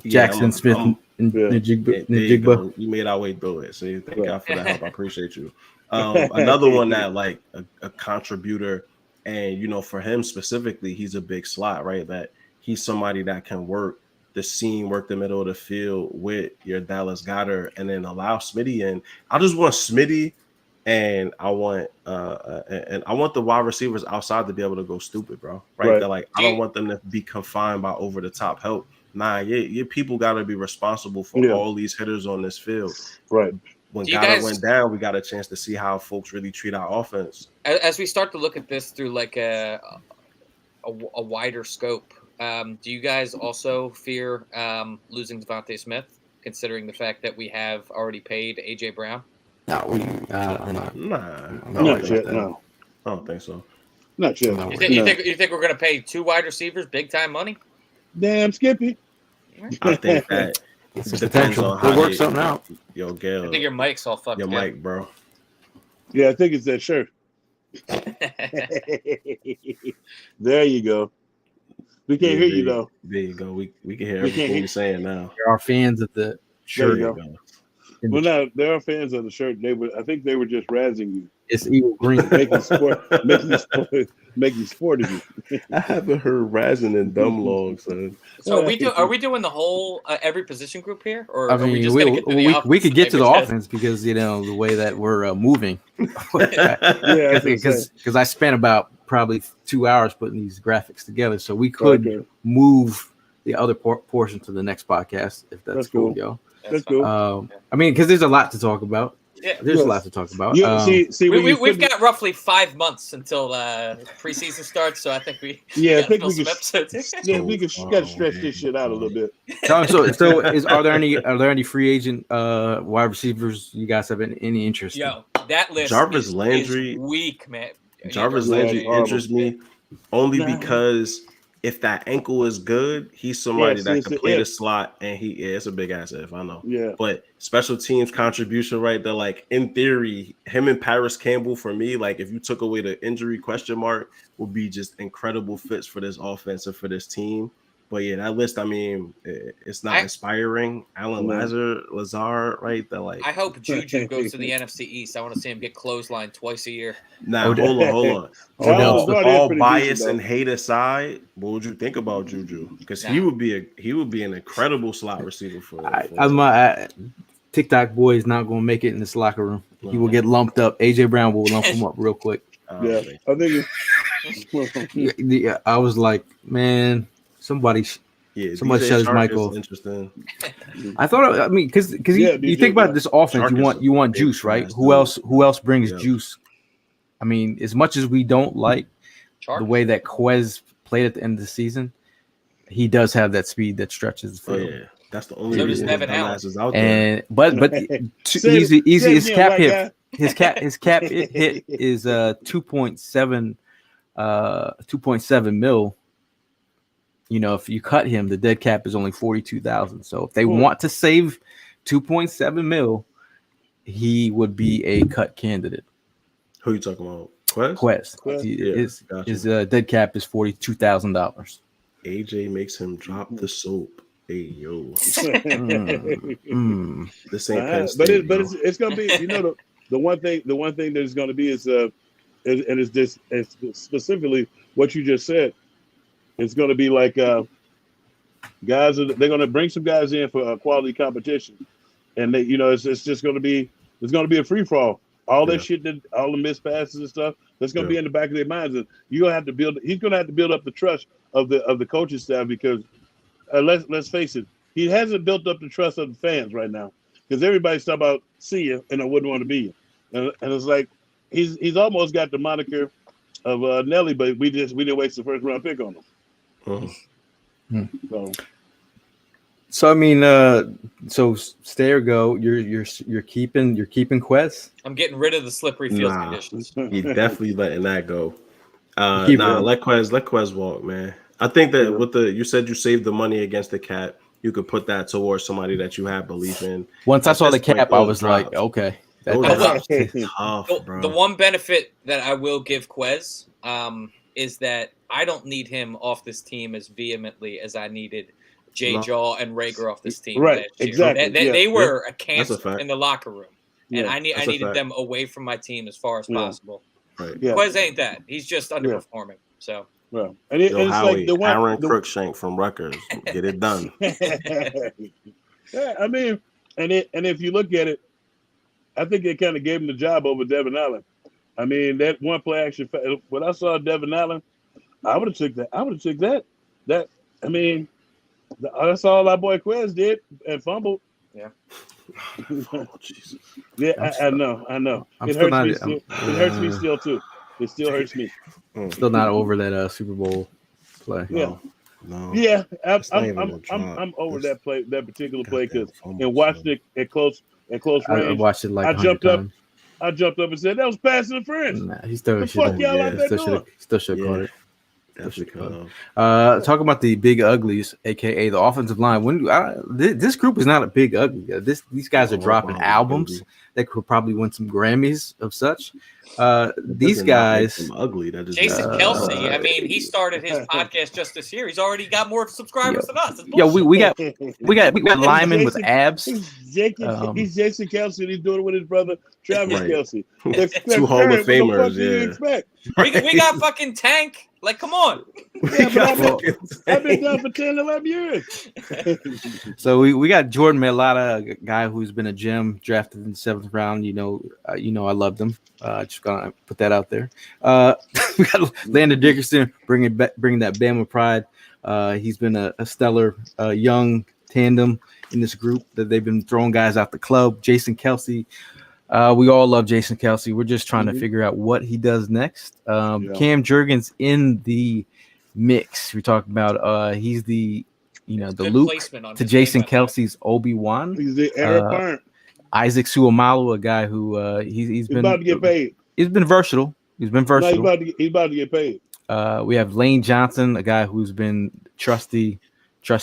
[SPEAKER 2] Jackson Smith and Njigba.
[SPEAKER 3] You made our way through it, so thank God for the help. I appreciate you. Another one that like a contributor. And, for him specifically, he's a big slot, right? That he's somebody that can work the seam, work the middle of the field with your Dallas Goedert, and then allow Smitty in. I just want Smitty and I want the wide receivers outside to be able to go stupid, bro. Right? They're like, I don't want them to be confined by over the top help. Nah, your people got to be responsible for all these hitters on this field.
[SPEAKER 5] Right.
[SPEAKER 3] When Goddard went down, we got a chance to see how folks really treat our offense.
[SPEAKER 4] As we start to look at this through like a wider scope, do you guys also fear losing Devontae Smith, considering the fact that we have already paid AJ Brown?
[SPEAKER 3] No,
[SPEAKER 5] not yet. No,
[SPEAKER 3] I don't think so.
[SPEAKER 5] Not yet.
[SPEAKER 4] No. You think we're going to pay 2 wide receivers big time money?
[SPEAKER 5] Damn, Skippy.
[SPEAKER 3] I think that it depends on how
[SPEAKER 2] we'll work something out.
[SPEAKER 3] Yo, Gail.
[SPEAKER 4] I think your mic's all fucked.
[SPEAKER 3] Your mic, bro.
[SPEAKER 5] Yeah, I think it's that shirt. There you go. We can't hear you though.
[SPEAKER 3] There you go. We can hear everything you're saying now.
[SPEAKER 2] There are fans of the shirt.
[SPEAKER 5] There you go. Well, now there are fans of the shirt. I think they were just razzing you.
[SPEAKER 2] It's evil green,
[SPEAKER 5] making sport of you.
[SPEAKER 3] I haven't heard razzing and dumb long, son.
[SPEAKER 4] So are we doing the whole every position group here, or
[SPEAKER 2] I mean,
[SPEAKER 4] are we just going to get to the offense?
[SPEAKER 2] We could get to the offense because the way that we're moving.
[SPEAKER 5] Yeah,
[SPEAKER 2] because I spent about probably 2 hours putting these graphics together, so we could move the other portion to the next podcast if that's cool, yo.
[SPEAKER 5] That's cool.
[SPEAKER 2] I mean, because there's a lot to talk about.
[SPEAKER 4] Yeah,
[SPEAKER 2] there's a lot to talk about.
[SPEAKER 4] We've got roughly 5 months until preseason starts, so I think we
[SPEAKER 5] I think we
[SPEAKER 4] some
[SPEAKER 5] can.
[SPEAKER 4] episodes.
[SPEAKER 5] Yeah, we got to stretch this shit out a little bit.
[SPEAKER 2] Are there any free agent wide receivers you guys have any interest?
[SPEAKER 4] Yo, that list.
[SPEAKER 3] Jarvis Landry
[SPEAKER 4] is weak, man.
[SPEAKER 3] Jarvis Landry interests me only because if that ankle is good, he's somebody that can play the slot, and it's a big asset, if I know.
[SPEAKER 5] Yeah.
[SPEAKER 3] But special teams contribution, right? They're like, in theory, him and Paris Campbell, for me, like if you took away the injury question mark, would be just incredible fits for this offense and for this team. But yeah, that list, I mean, it's not inspiring. Alan Lazard, right? They're like,
[SPEAKER 4] I hope Juju goes to the NFC East. I want to see him get clotheslined twice a year.
[SPEAKER 3] Nah, hold on. All bias and hate aside, what would you think about Juju? Because he would be an incredible slot receiver for.
[SPEAKER 2] TikTok boy is not going to make it in this locker room. He will get lumped up. AJ Brown will lump him up real quick.
[SPEAKER 5] Yeah, I think
[SPEAKER 2] I was like, man. Somebody shut his mic off.
[SPEAKER 3] Interesting.
[SPEAKER 2] I mean, because you think about this offense, you want juice, right? Who else brings juice? I mean, as much as we don't like the way that Quez played at the end of the season, he does have that speed that stretches the field.
[SPEAKER 3] Yeah, that's the only reason
[SPEAKER 2] is out there. But easy his cap hit. His cap hit is 2.7 mil. You know, if you cut him, the dead cap is only 42,000. So if they want to save 2.7 mil, he would be a cut candidate.
[SPEAKER 3] Who are you talking about?
[SPEAKER 2] Quest. His dead cap is $42,000.
[SPEAKER 3] AJ makes him drop the soap. Hey yo, this ain't
[SPEAKER 5] Penn State, but it's gonna be. You know, the one thing there's gonna be is it's specifically what you just said. It's going to be like they're going to bring some guys in for quality competition, and it's just going to be a free for all. All that shit, all the missed passes and stuff, that's going to be in the back of their minds. And you're going to have to build. He's going to have to build up the trust of the coaching staff because let's face it, he hasn't built up the trust of the fans right now because everybody's talking about see you and I wouldn't want to be you, and it's like he's almost got the moniker of Nelly, but we didn't waste the first round pick on him.
[SPEAKER 2] So I mean, so stay or go. You're keeping Quez.
[SPEAKER 4] I'm getting rid of the slippery field conditions.
[SPEAKER 3] You're definitely letting that go. Let Quez walk, man. I think that you said you saved the money against the cap. You could put that towards somebody that you have belief in.
[SPEAKER 2] Once I saw the cap, I was like, okay.
[SPEAKER 4] The one benefit that I will give Quez is that I don't need him off this team as vehemently as I needed Jawn and Rager off this team.
[SPEAKER 5] Right, exactly.
[SPEAKER 4] They were a cancer in the locker room, and I needed them away from my team as far as possible.
[SPEAKER 3] Right.
[SPEAKER 5] Yeah.
[SPEAKER 4] Quez ain't that. He's just underperforming. So.
[SPEAKER 5] Well, and it's like the one
[SPEAKER 3] Aaron Crookshank from Rutgers, get it done.
[SPEAKER 5] Yeah, I mean, and if you look at it, I think they kind of gave him the job over Devin Allen. I mean, that one play action. When I saw Devin Allen, I would have took that. I would have took that. That I mean, that's all our boy Quez did and fumbled.
[SPEAKER 4] Yeah.
[SPEAKER 3] Oh, Jesus.
[SPEAKER 5] Yeah, I know. It hurts me still. It hurts me still too. It still hurts me.
[SPEAKER 2] Still not over that Super Bowl play.
[SPEAKER 5] Yeah.
[SPEAKER 3] No.
[SPEAKER 5] Yeah,
[SPEAKER 3] I'm
[SPEAKER 5] over that play, that particular play, because
[SPEAKER 3] fumble,
[SPEAKER 5] and watched it at close range.
[SPEAKER 2] I watched it like
[SPEAKER 5] I
[SPEAKER 2] 100 times.
[SPEAKER 5] I jumped up and said that was pass interference.
[SPEAKER 2] Nah, he still
[SPEAKER 5] The fuck y'all out there doing?
[SPEAKER 2] Still should have caught it.
[SPEAKER 3] Definitely.
[SPEAKER 2] Talking about the big uglies, aka the offensive line. This group is not a big ugly. These guys are dropping albums that could probably win some Grammys of such. These guys,
[SPEAKER 3] ugly. That is
[SPEAKER 4] Jason Kelsey. I mean, he started his podcast just this year. He's already got more subscribers than us.
[SPEAKER 2] We got linemen with abs.
[SPEAKER 5] He's Jason Kelsey, and he's doing it with his brother Travis Kelsey.
[SPEAKER 3] Two Hall of Famers.
[SPEAKER 5] Yeah.
[SPEAKER 4] We got fucking Tank. Like, come on.
[SPEAKER 5] Yeah, I've been done for 10, 11 years.
[SPEAKER 2] So we got Jordan Mailata, a guy who's been a gem, drafted in the 7th round. You know, I loved him. Just gonna put that out there. We got Landon Dickerson bringing that Bama pride. He's been a stellar young tandem in this group that they've been throwing guys out the club. Jason Kelsey. We all love Jason Kelsey. We're just trying to figure out what he does next. Cam Jurgens in the mix. We're talking about he's the Luke to Jason Kelsey's Obi-Wan.
[SPEAKER 5] He's the heir apparent.
[SPEAKER 2] Isaac Suamalu, a guy who he's been
[SPEAKER 5] about to get paid.
[SPEAKER 2] He's been versatile. He's about
[SPEAKER 5] to get paid.
[SPEAKER 2] We have Lane Johnson, a guy who's been trusty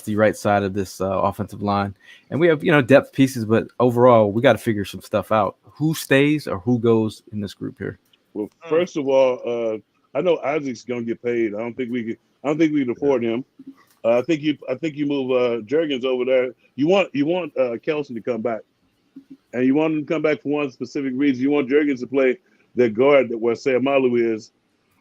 [SPEAKER 2] right side of this offensive line. And we have, depth pieces, but overall, we got to figure some stuff out. Who stays or who goes in this group here?
[SPEAKER 5] Well, first of all, I know Isaac's gonna get paid. I don't think we can afford him. I think you move Jurgens over there. You want Kelsey to come back, and you want him to come back for one specific reason. You want Jurgens to play the guard where Sayamalu is,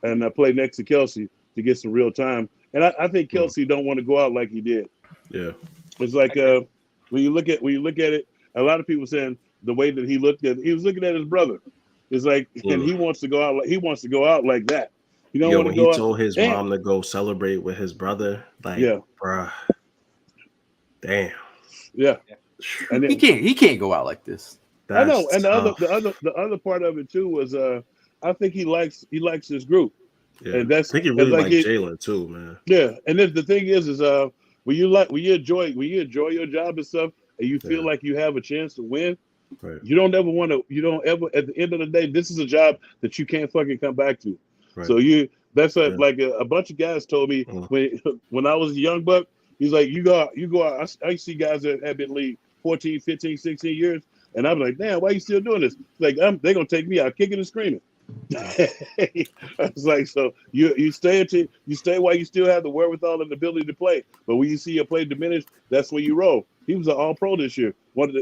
[SPEAKER 5] and play next to Kelsey to get some real time. And I think Kelsey don't want to go out like he did. Yeah, it's like when you look at it, a lot of people saying the way that he was looking at his brother. It's like, and he wants to go out like that. You don't want to go.
[SPEAKER 3] He told his mom to go celebrate with his brother. Like, bruh, damn.
[SPEAKER 5] Yeah,
[SPEAKER 2] and then, he can't go out like this.
[SPEAKER 5] I know. And the other part of it too was I think he likes his group.
[SPEAKER 3] Yeah,
[SPEAKER 5] and I
[SPEAKER 3] think he really likes Jalen too, man.
[SPEAKER 5] Yeah, and then the thing is when you enjoy your job and stuff, and you feel like you have a chance to win, right. You don't ever at the end of the day, this is a job that you can't fucking come back to. Right. So like a bunch of guys told me when I was a young buck, he's like, you go out. I see guys that have been in the league 14, 15, 16 years, and I'm like, damn, why are you still doing this? Like, they're gonna take me out kicking and screaming. I was like, so you stay while you still have the wherewithal and the ability to play. But when you see your play diminish, that's when you roll. He was an All-Pro this year, one of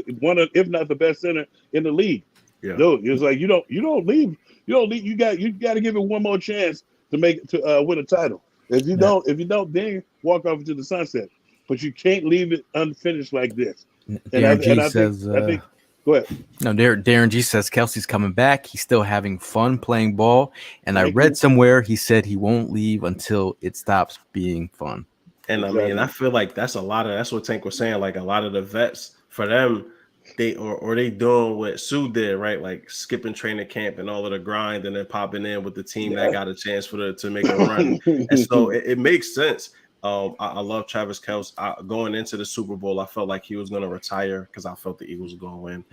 [SPEAKER 5] if not the best center in the league. Yeah, dude, it was like you don't leave. You got to give it one more chance to win a title. If you don't, then walk off into the sunset. But you can't leave it unfinished like this. I think. Go ahead.
[SPEAKER 2] No, Darren G says Kelsey's coming back. He's still having fun playing ball. And I read somewhere he said he won't leave until it stops being fun.
[SPEAKER 3] And I mean, I feel like that's what Tank was saying. Like a lot of the vets, for them, they doing what Sue did, right? Like skipping training camp and all of the grind and then popping in with the team that got a chance to make a run. And so it makes sense. I love Travis Kelce. Going into the Super Bowl, I felt like he was going to retire because I felt the Eagles were going to win.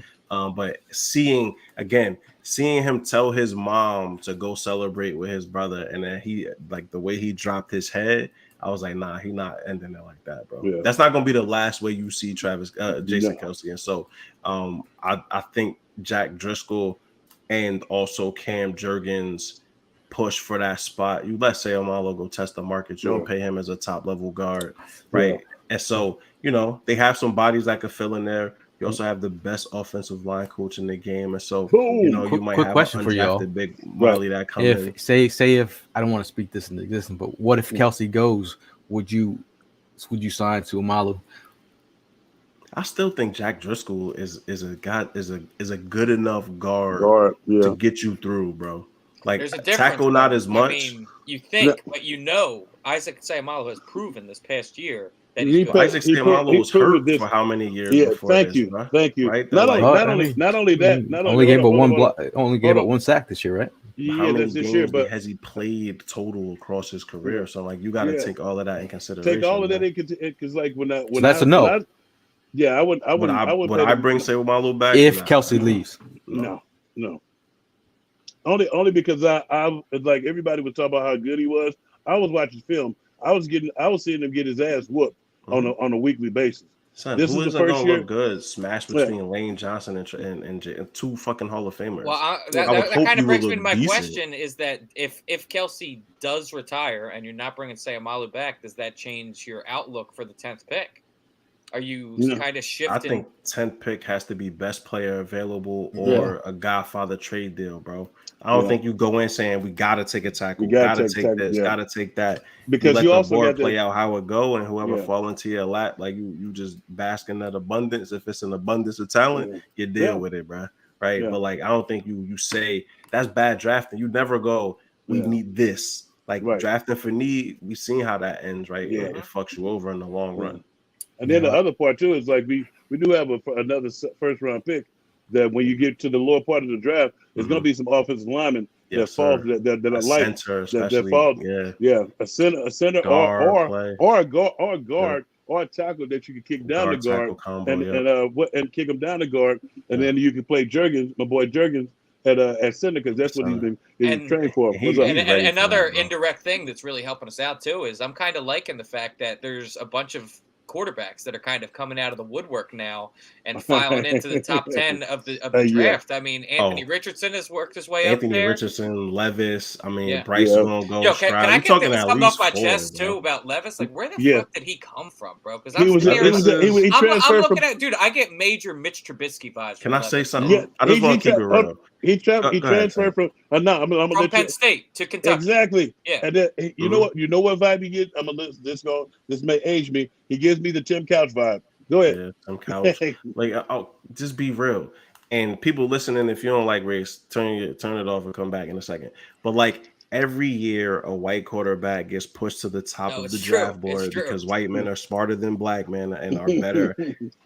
[SPEAKER 3] But seeing him tell his mom to go celebrate with his brother, and then he, like the way he dropped his head, I was like, nah, he not ending it like that, bro. Yeah. That's not going to be the last way you see Jason Kelsey. And so I think Jack Driscoll and also Cam Jurgens push for that spot. You let Sayamalo go test the market. You don't pay him as a top level guard, right? Yeah. And so, they have some bodies that could fill in there. You also have the best offensive line coach in the game. And so, you might
[SPEAKER 2] quick
[SPEAKER 3] have
[SPEAKER 2] question for y'all.
[SPEAKER 3] Big Marley that comes in.
[SPEAKER 2] Say if I don't want to speak this into existence, but what if Kelsey goes? Would you sign to Amalu?
[SPEAKER 3] I still think Jack Driscoll is a good enough guard
[SPEAKER 5] Yeah.
[SPEAKER 3] to get you through, bro. Like
[SPEAKER 4] There's a difference.
[SPEAKER 3] tackle not
[SPEAKER 4] though.
[SPEAKER 3] as much.
[SPEAKER 4] I mean, you think, but Isaac Sayamalo has proven this past year that
[SPEAKER 5] He
[SPEAKER 4] he's good.
[SPEAKER 3] Isaac Sayamalo was hurt
[SPEAKER 5] this.
[SPEAKER 3] for how many years
[SPEAKER 5] Yeah,
[SPEAKER 3] before
[SPEAKER 5] thank
[SPEAKER 3] this,
[SPEAKER 5] you,
[SPEAKER 3] bro?
[SPEAKER 5] thank you.
[SPEAKER 3] Right?
[SPEAKER 5] Not only that,
[SPEAKER 2] only gave up one block, only gave up one sack this year, right?
[SPEAKER 3] How many
[SPEAKER 5] that's this
[SPEAKER 3] games
[SPEAKER 5] year, but
[SPEAKER 3] has he played total across his career? So like you got to take all of that in consideration.
[SPEAKER 5] take all of that in because like when
[SPEAKER 2] that's a no.
[SPEAKER 5] I would
[SPEAKER 3] bring Sayamalo back
[SPEAKER 2] if Kelsey leaves.
[SPEAKER 5] No. Only because I like everybody was talking about how good he was. I was watching film. I was seeing him get his ass whooped on a weekly basis.
[SPEAKER 3] Son,
[SPEAKER 5] this
[SPEAKER 3] who
[SPEAKER 5] is
[SPEAKER 3] isn't
[SPEAKER 5] the first
[SPEAKER 3] gonna
[SPEAKER 5] year.
[SPEAKER 3] Look good? Smash between Lane Johnson and two fucking Hall of Famers.
[SPEAKER 4] Well, that kind of brings me to my question: is that if Kelsey does retire and you're not bringing Sayamalu back, does that change your outlook for the 10th pick? Are you kind of shifting?
[SPEAKER 3] I think 10th pick has to be best player available or a Godfather trade deal, bro. I don't think you go in saying we got to take a tackle, got to take this, got to take that.
[SPEAKER 5] Because you also got to
[SPEAKER 3] play out how it go, and whoever fall into your lap, like you just bask in that abundance. If it's an abundance of talent, you deal with it, bro. Right? But like I don't think you say that's bad drafting. You never go, we need this. Like drafting for need, we seen how that ends, right? Yeah, it fucks you over in the long run.
[SPEAKER 5] And then the other part too is like we do have another first round pick that when you get to the lower part of the draft, there's going to be some offensive linemen that fall that are like that fall. A center guard, or a guard or a tackle that you can kick down the guard combo, and kick him down the guard, and then you can play Jurgens, my boy Jurgens. At center, because that's what he's been trained for.
[SPEAKER 4] And another indirect thing that's really helping us out too is I'm kind of liking the fact that there's a bunch of quarterbacks that are kind of coming out of the woodwork now and filing into the top 10 of the draft. I mean, Anthony Richardson has worked his way up there.
[SPEAKER 3] Anthony Richardson, Levis. I mean, Bryce gonna go.
[SPEAKER 4] Yo, can I get something off my chest too about Levis? Like, where the fuck did he come from, bro? Because I'm looking at, dude, I get major Mitch Trubisky vibes.
[SPEAKER 3] Can I say something? Yeah, I just want to keep it real.
[SPEAKER 5] He transferred from I'm gonna
[SPEAKER 4] from Penn State to Kentucky.
[SPEAKER 5] Exactly.
[SPEAKER 4] Yeah.
[SPEAKER 5] And then, you know what vibe he gets? I'm gonna this may age me. He gives me the Tim Couch vibe. Go ahead.
[SPEAKER 3] Yeah, Tim Couch. Like, just be real. And people listening, if you don't like race, turn it off and come back in a second. But like every year, a white quarterback gets pushed to the top of the draft board because white men are smarter than black men and are better,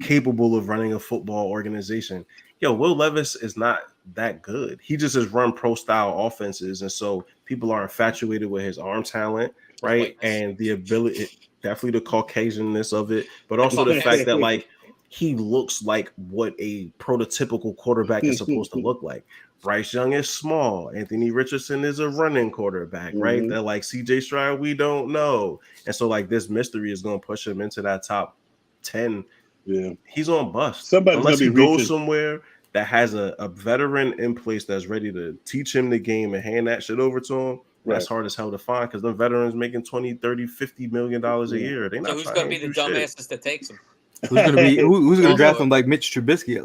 [SPEAKER 3] capable of running a football organization. Yo, Will Levis is not that good. He just has run pro-style offenses, and so people are infatuated with his arm talent, right? And the ability, definitely the Caucasianness of it, but also the fact that like he looks like what a prototypical quarterback is supposed to look like. Bryce Young is small. Anthony Richardson is a running quarterback, right? That like CJ Stroud, we don't know. And so like this mystery is going to push him into that top 10. Yeah, he's on bust. Unless he goes somewhere that has a veteran in place that's ready to teach him the game and hand that shit over to him. That's hard as hell to find because the veterans making $20, $30, $50 million a year. They not
[SPEAKER 4] who's going to be the dumbasses that takes him?
[SPEAKER 2] Who's gonna draft him like Mitch Trubisky?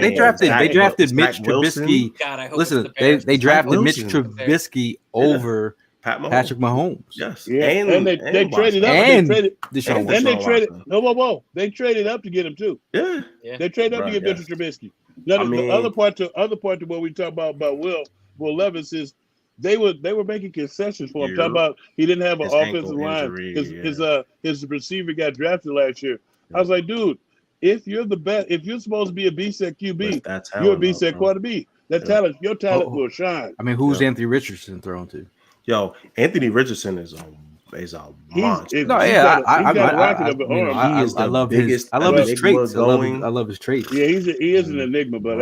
[SPEAKER 2] They drafted Mitch Trubisky.
[SPEAKER 4] God,
[SPEAKER 2] listen, they drafted Mitch Trubisky over Patrick Mahomes.
[SPEAKER 3] Yes,
[SPEAKER 5] and they traded up.
[SPEAKER 2] And
[SPEAKER 5] they traded. Whoa! They traded up to get him too.
[SPEAKER 3] Yeah.
[SPEAKER 5] They traded up to get Mitch Trubisky. Now, the other part to what we talk about Will Levis is they were making concessions for him. Talking about he didn't have an offensive line because his receiver got drafted last year. I was like, dude, if you're the best, if you're supposed to be a B-set QB, you're a B-set quarterback. That talent, your talent will shine.
[SPEAKER 2] I mean, who's Anthony Richardson thrown to?
[SPEAKER 3] Yo, Anthony Richardson is a monster.
[SPEAKER 2] I love his traits. I love his traits.
[SPEAKER 5] Yeah, he is an enigma, but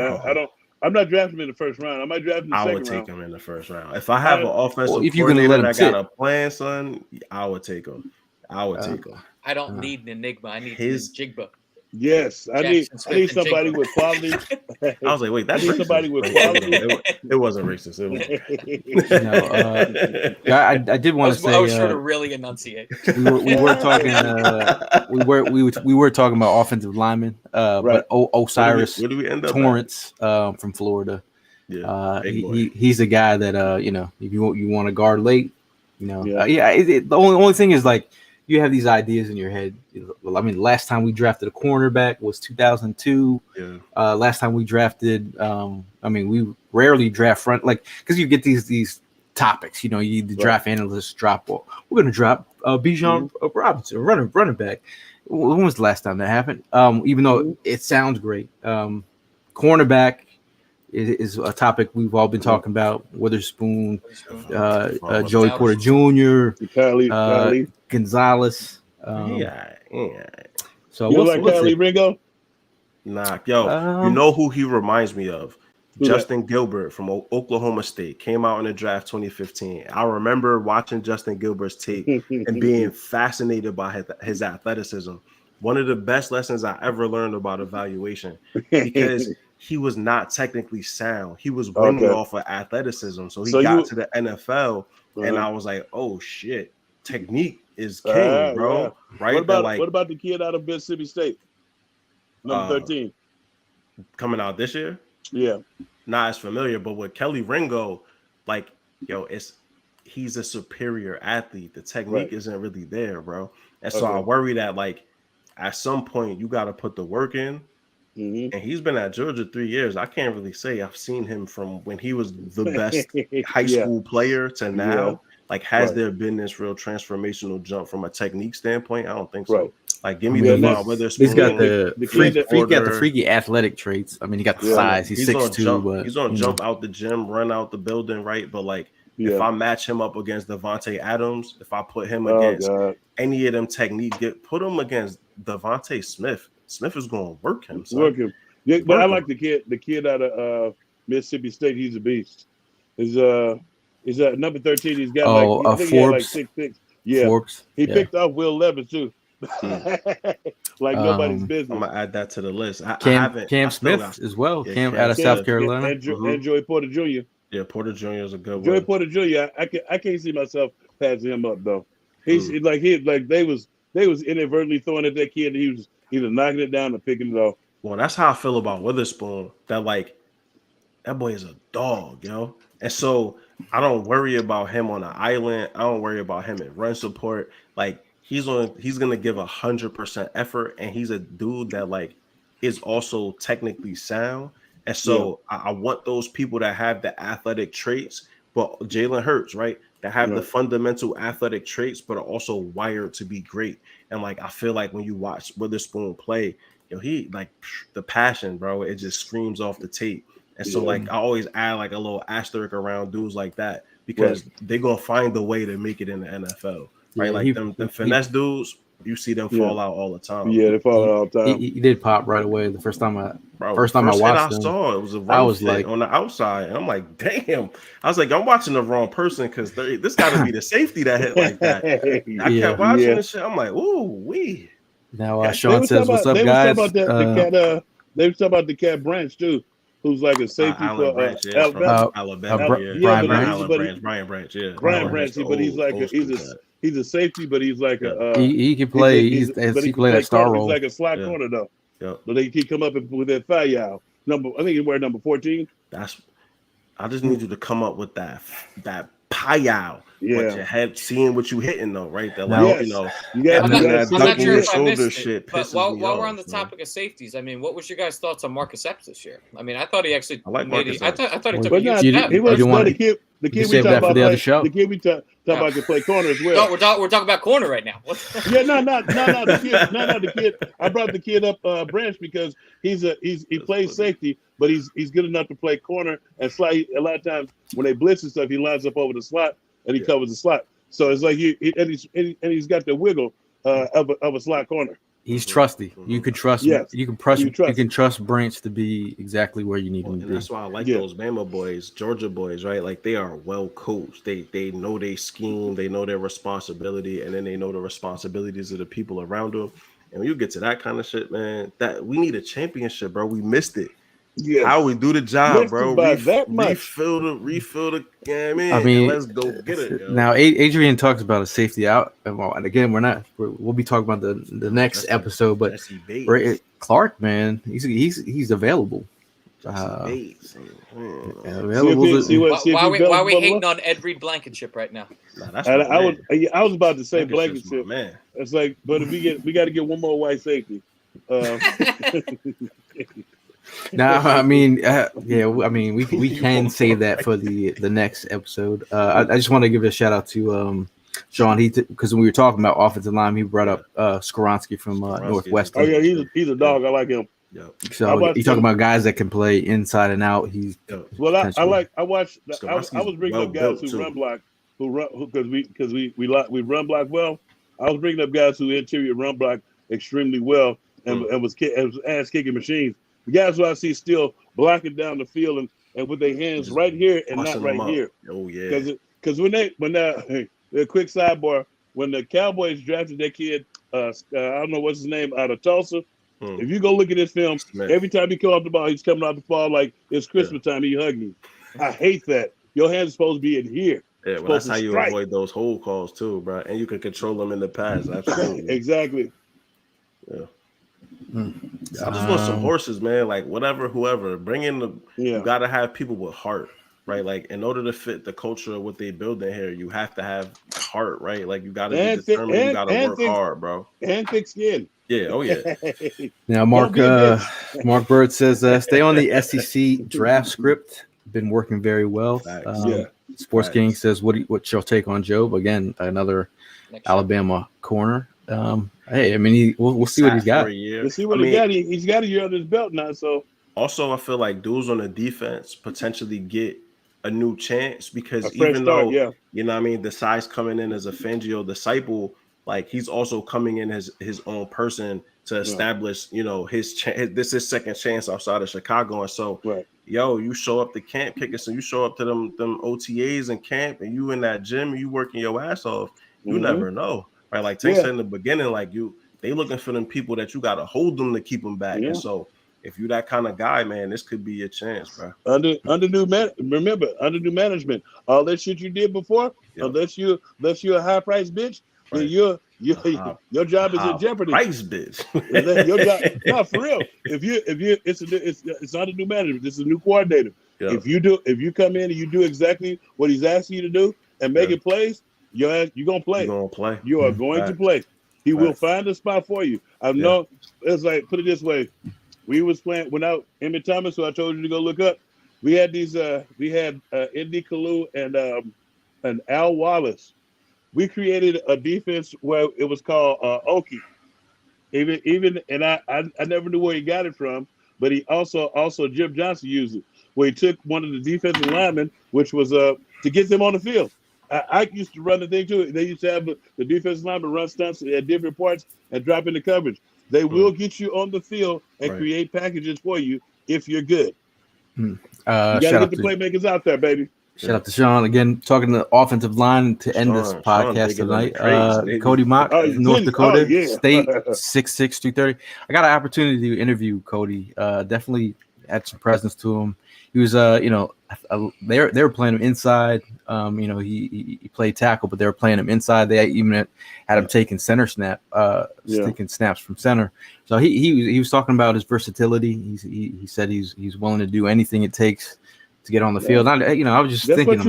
[SPEAKER 5] I'm not drafting him in the first round. I might draft him in the second round.
[SPEAKER 3] I would take him in the first round. If I have an offensive coordinator that got a plan, son, I would take him. Take him.
[SPEAKER 4] I don't need an enigma. I need his Jigba.
[SPEAKER 5] Yes, I need somebody with quality.
[SPEAKER 3] I was like, wait, that's
[SPEAKER 5] somebody with quality.
[SPEAKER 3] It wasn't racist.
[SPEAKER 2] I did want to say.
[SPEAKER 4] I was trying to really enunciate.
[SPEAKER 2] We were talking. We were talking about offensive linemen. But Osiris Torrance from Florida. Yeah, he's the guy that if you want to guard late, the only thing is like. you have these ideas in your head. I mean, last time we drafted a cornerback was 2002.
[SPEAKER 3] Yeah.
[SPEAKER 2] Last time we drafted, I mean, we rarely draft front, like, because you get these topics. You know, the draft analysts drop. Well, we're going to drop Bijan Robinson, running back. When was the last time that happened? Even though it sounds great, cornerback is a topic we've all been talking about. Witherspoon, Joey Porter Jr.,
[SPEAKER 5] Kylie.
[SPEAKER 2] Gonzalez.
[SPEAKER 3] Yeah.
[SPEAKER 2] So
[SPEAKER 5] You don't like Kylie Ringo?
[SPEAKER 3] Nah, yo, you know who he reminds me of? Justin Gilbert from Oklahoma State came out in the draft 2015. I remember watching Justin Gilbert's tape and being fascinated by his athleticism. One of the best lessons I ever learned about evaluation, because he was not technically sound. He was winning off of athleticism. So he got to the NFL, and I was like, oh shit, technique is king, bro.
[SPEAKER 5] Yeah.
[SPEAKER 3] Right?
[SPEAKER 5] What about the kid out of Mississippi State? Number 13.
[SPEAKER 3] Coming out this year?
[SPEAKER 5] Yeah.
[SPEAKER 3] Not as familiar, but with Kelly Ringo, like, yo, he's a superior athlete. The technique isn't really there, bro. And so I worry that, like, at some point you got to put the work in. And he's been at Georgia 3 years. I can't really say I've seen him from when he was the best high school player to now. Yeah. Like, has there been this real transformational jump from a technique standpoint? I don't think so. Right. Like, give me Devon Witherspoon.
[SPEAKER 2] He's got the freaky athletic traits. I mean, he got the size. He's 6'2", but
[SPEAKER 3] he's gonna jump out the gym, run out the building, right? But like, if I match him up against Devontae Adams, if I put him against any of them techniques, put him against Devontae Smith. Smith is gonna work him.
[SPEAKER 5] Work him. Yeah, but I like the kid out of Mississippi State. He's a beast. He's number 13. He's got
[SPEAKER 2] Forbes.
[SPEAKER 5] Like 6'6". Yeah,
[SPEAKER 2] Forbes.
[SPEAKER 5] He picked off Will Levis too. Like nobody's business.
[SPEAKER 3] I'm gonna add that to the list.
[SPEAKER 2] Cam Smith as well.
[SPEAKER 3] Yeah,
[SPEAKER 2] Cam out of South Carolina.
[SPEAKER 5] And Joey Porter Jr.
[SPEAKER 3] Yeah, Porter Jr. is a good one.
[SPEAKER 5] Joey Porter Jr. I can't see myself passing him up though. He's like they was inadvertently throwing at that kid, and he was either knocking it down or picking it off.
[SPEAKER 3] Well, that's how I feel about Witherspoon. That boy is a dog, yo. And so I don't worry about him on the island. I don't worry about him in run support. Like, he's gonna give 100% effort, and he's a dude that like is also technically sound. And so I want those people that have the athletic traits, but Jalen Hurts, right? That have the fundamental athletic traits, but are also wired to be great. And like, I feel like when you watch Witherspoon play, he like the passion, bro, it just screams off the tape. And so like, I always add like a little asterisk around dudes like that, because they're gonna find the way to make it in the NFL. Right, like the finesse dudes, you see them fall out all the time.
[SPEAKER 5] Yeah, they fall out all the time.
[SPEAKER 2] He did pop right away. The first time I watched him,
[SPEAKER 3] I saw it was a run fit on the outside, and I'm like, damn. I was like, I'm watching the wrong person, because this got to be the safety that hit like that. I kept watching this shit. I'm like, ooh, wee.
[SPEAKER 2] Now Sean says, "What's up, guys?"
[SPEAKER 5] They were talking about the cat Branch too, who's like a safety for
[SPEAKER 3] Alabama. Brian Branch.
[SPEAKER 5] Brian Branch, but he's like he's a safety, but he's like
[SPEAKER 2] he can play. He play that star role.
[SPEAKER 5] He's like a slot corner though. Yeah. So he come up with that foul number. I think he wear number 14.
[SPEAKER 3] I just need you to come up with that payal.
[SPEAKER 5] Yeah.
[SPEAKER 3] What your head, seeing what you hitting though, right? That
[SPEAKER 4] I'm not sure if I missed it, but while we're on the topic of safeties, I mean, what was your guys' thoughts on Marcus Epps this year? I mean, I thought he actually
[SPEAKER 3] I thought
[SPEAKER 4] he took
[SPEAKER 5] a huge step. He was the kid we talking about. The kid we talking about can play corner as well.
[SPEAKER 4] No, we're talking about corner right now.
[SPEAKER 5] Yeah, no, the kid. I brought the kid up Branch because he plays safety, but he's good enough to play corner and slot. A lot of times when they blitz and stuff, he lines up over the slot and he covers the slot. So it's like he's got the wiggle of a slot corner.
[SPEAKER 2] He's trusty. You can trust.
[SPEAKER 5] Yes.
[SPEAKER 2] You can trust Branch to be exactly where you need him to be.
[SPEAKER 3] That's why I like those Bama boys, Georgia boys, right? Like, they are well coached. They know their scheme. They know their responsibility, and then they know the responsibilities of the people around them. And when you get to that kind of shit, man, that we need a championship, bro. We missed it.
[SPEAKER 5] Yes.
[SPEAKER 3] How we do the job, bro? Refill the game in.
[SPEAKER 2] I mean,
[SPEAKER 3] let's go get it. Yo.
[SPEAKER 2] Now, Adrian talks about a safety out, and again, we'll be talking about the next episode. But Clark, man, he's available.
[SPEAKER 3] Bates.
[SPEAKER 2] Available.
[SPEAKER 5] See
[SPEAKER 4] Why,
[SPEAKER 5] if he
[SPEAKER 4] why we
[SPEAKER 5] available.
[SPEAKER 4] hating on Ed Reed Blankenship right now?
[SPEAKER 3] Nah, that's
[SPEAKER 5] And
[SPEAKER 3] my man.
[SPEAKER 5] I was about to say
[SPEAKER 3] Blankenship's my
[SPEAKER 5] Blankenship.
[SPEAKER 3] man.
[SPEAKER 5] It's like, but if we got to get one more white safety.
[SPEAKER 2] Now, I mean, yeah, I mean, we can save that for the next episode. I just want to give a shout out to Jawn. Because when we were talking about offensive line, he brought up Skoronski from Northwestern.
[SPEAKER 5] Oh yeah, he's a dog. I like him.
[SPEAKER 3] Yep.
[SPEAKER 2] So you talking about guys that can play inside and out. He's
[SPEAKER 5] well. I watched. I was
[SPEAKER 3] Skoronski's
[SPEAKER 5] bringing up guys
[SPEAKER 3] well-built,
[SPEAKER 5] who
[SPEAKER 3] too.
[SPEAKER 5] run block, because we run block well. I was bringing up guys who interior run block extremely well and was ass kicking machines. The guys who I see still blocking down the field and with their hands
[SPEAKER 3] Just
[SPEAKER 5] right here and
[SPEAKER 3] busting
[SPEAKER 5] not right
[SPEAKER 3] them up.
[SPEAKER 5] here.
[SPEAKER 3] Oh yeah.
[SPEAKER 5] Because when a quick sidebar, when the Cowboys drafted that kid, I don't know what's his name, out of Tulsa. If you go look at this film, every time he come off the ball, he's coming off the ball like it's Christmas time. He hugged me. I hate that. Your hands are supposed to be in here.
[SPEAKER 3] Yeah, well, that's how you avoid those hold calls too, bro. And you can control them in the pass. Absolutely.
[SPEAKER 5] Exactly.
[SPEAKER 3] Yeah. I just want some horses, man. Like whoever. Bring in the.
[SPEAKER 5] Yeah.
[SPEAKER 3] You gotta have people with heart, right? Like in order to fit the culture of what they build in here, you have to have heart, right? Like you gotta be determined. You gotta work hard, bro.
[SPEAKER 5] And thick skin.
[SPEAKER 3] Yeah. Oh yeah.
[SPEAKER 2] Now, Mark Bird says, "Stay on the SEC draft script. Been working very well." Sports King says, "What's your take on Job?" Again, another Alabama corner. Hey, I mean, we'll see what he's got.
[SPEAKER 5] We'll see what he got. He's got a year on his belt now. So
[SPEAKER 3] also, I feel like dudes on the defense potentially get a new chance because even though you know what I mean, the size coming in as a Fangio disciple, like he's also coming in as his own person to establish, you know, this is his second chance outside of Chicago. And so, yo, you show up to camp kicking, so you show up to them OTAs and camp, and you in that gym, and you working your ass off. You never know, right? Like Tank said in the beginning, like they looking for them people that you got to hold them to keep them back. And so, if you that kind of guy, man, this could be your chance, bro.
[SPEAKER 5] Under new management, all that shit you did before, unless you're a high price bitch, then your job is in jeopardy.
[SPEAKER 3] Price bitch.
[SPEAKER 5] Your job, no, for real. It's not a new management. This is a new coordinator. Yeah. If you come in and you do exactly what he's asking you to do and make it plays, you're gonna play.
[SPEAKER 3] You're gonna play.
[SPEAKER 5] You are going to play. He will find a spot for you. I know. It's like, put it this way. We was playing without Emmett Thomas, who I told you to go look up. We had these. We had Indy Kalu and Al Wallace. We created a defense where it was called Oki. Even and I never knew where he got it from, but he also Jim Johnson used it, where he took one of the defensive linemen, which was to get them on the field. I used to run the thing too. They used to have the defensive lineman run stunts at different parts and drop into coverage. They will get you on the field and create packages for you if you're good. You got to get the playmakers out there, baby.
[SPEAKER 2] Shout out to Sean again, talking to the offensive line to end this podcast tonight. Cody Mock, North Dakota State, 6'6", 230. I got an opportunity to interview Cody. Definitely had some presence to him. He was, they were playing him inside. He played tackle, but they were playing him inside. They even had him taking center taking snaps from center. So he was talking about his versatility. He said he's willing to do anything it takes to get on the field. I was just thinking,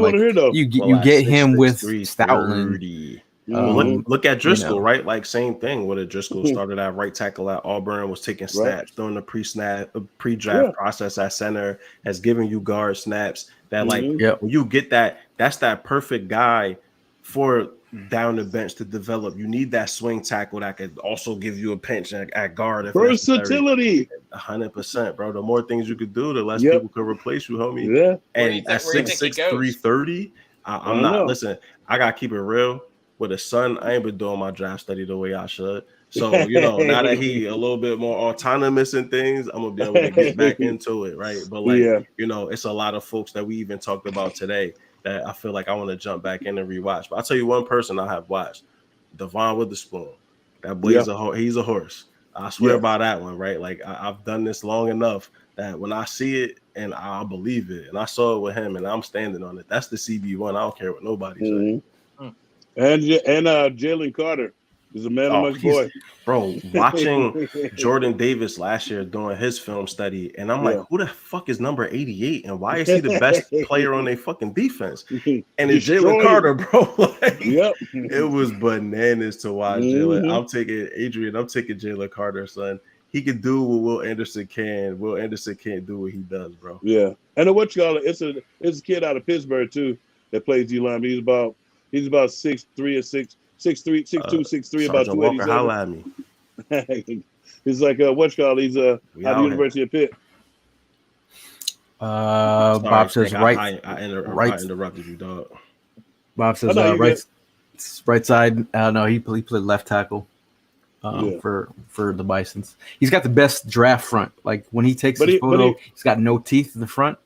[SPEAKER 2] you get him with Stoutland.
[SPEAKER 3] Look at Driscoll, right? Like same thing. What Driscoll started at right tackle at Auburn, was taking snaps during the pre-draft process at center, has given you guard snaps. That when you get that, that's that perfect guy for down the bench to develop. You need that swing tackle that could also give you a pinch at guard.
[SPEAKER 5] Versatility,
[SPEAKER 3] 100%, bro. The more things you could do, the less people could replace you, homie.
[SPEAKER 5] Yeah,
[SPEAKER 3] and at 6'6", 330, I'm not. Listen, I gotta keep it real. With his son, I ain't been doing my draft study the way I should. So, now that he a little bit more autonomous in things, I'm gonna be able to get back into it, right? But it's a lot of folks that we even talked about today that I feel like I want to jump back in and rewatch. But I'll tell you one person I have watched, Devon Witherspoon. That boy he's a horse. I swear by that one, right? Like I've done this long enough that when I see it and I believe it, and I saw it with him and I'm standing on it. That's the CB1. I don't care what nobody says.
[SPEAKER 5] And Jalen Carter. He's a man amongst boys.
[SPEAKER 3] Bro, watching Jordan Davis last year doing his film study, and I'm like, who the fuck is number 88, and why is he the best player on their fucking defense? And it's Jalen Carter, bro. Like, it was bananas to watch. I'm taking Jalen Carter, son. He can do what Will Anderson can. Will Anderson can't do what he does, bro.
[SPEAKER 5] Yeah, and what you call it? It's a kid out of Pittsburgh too that plays D-line. He's about 6'3" or 6'3", 6'2", 6'3", about 287.
[SPEAKER 3] Walker, holla at me.
[SPEAKER 5] He's like what you call it? He's out of the University of Pitt.
[SPEAKER 2] Bob says
[SPEAKER 3] I interrupted you, dog.
[SPEAKER 2] Bob says right side. No, he played left tackle. For the Bisons, he's got the best draft front. Like when he takes his photo, he's got no teeth in the front.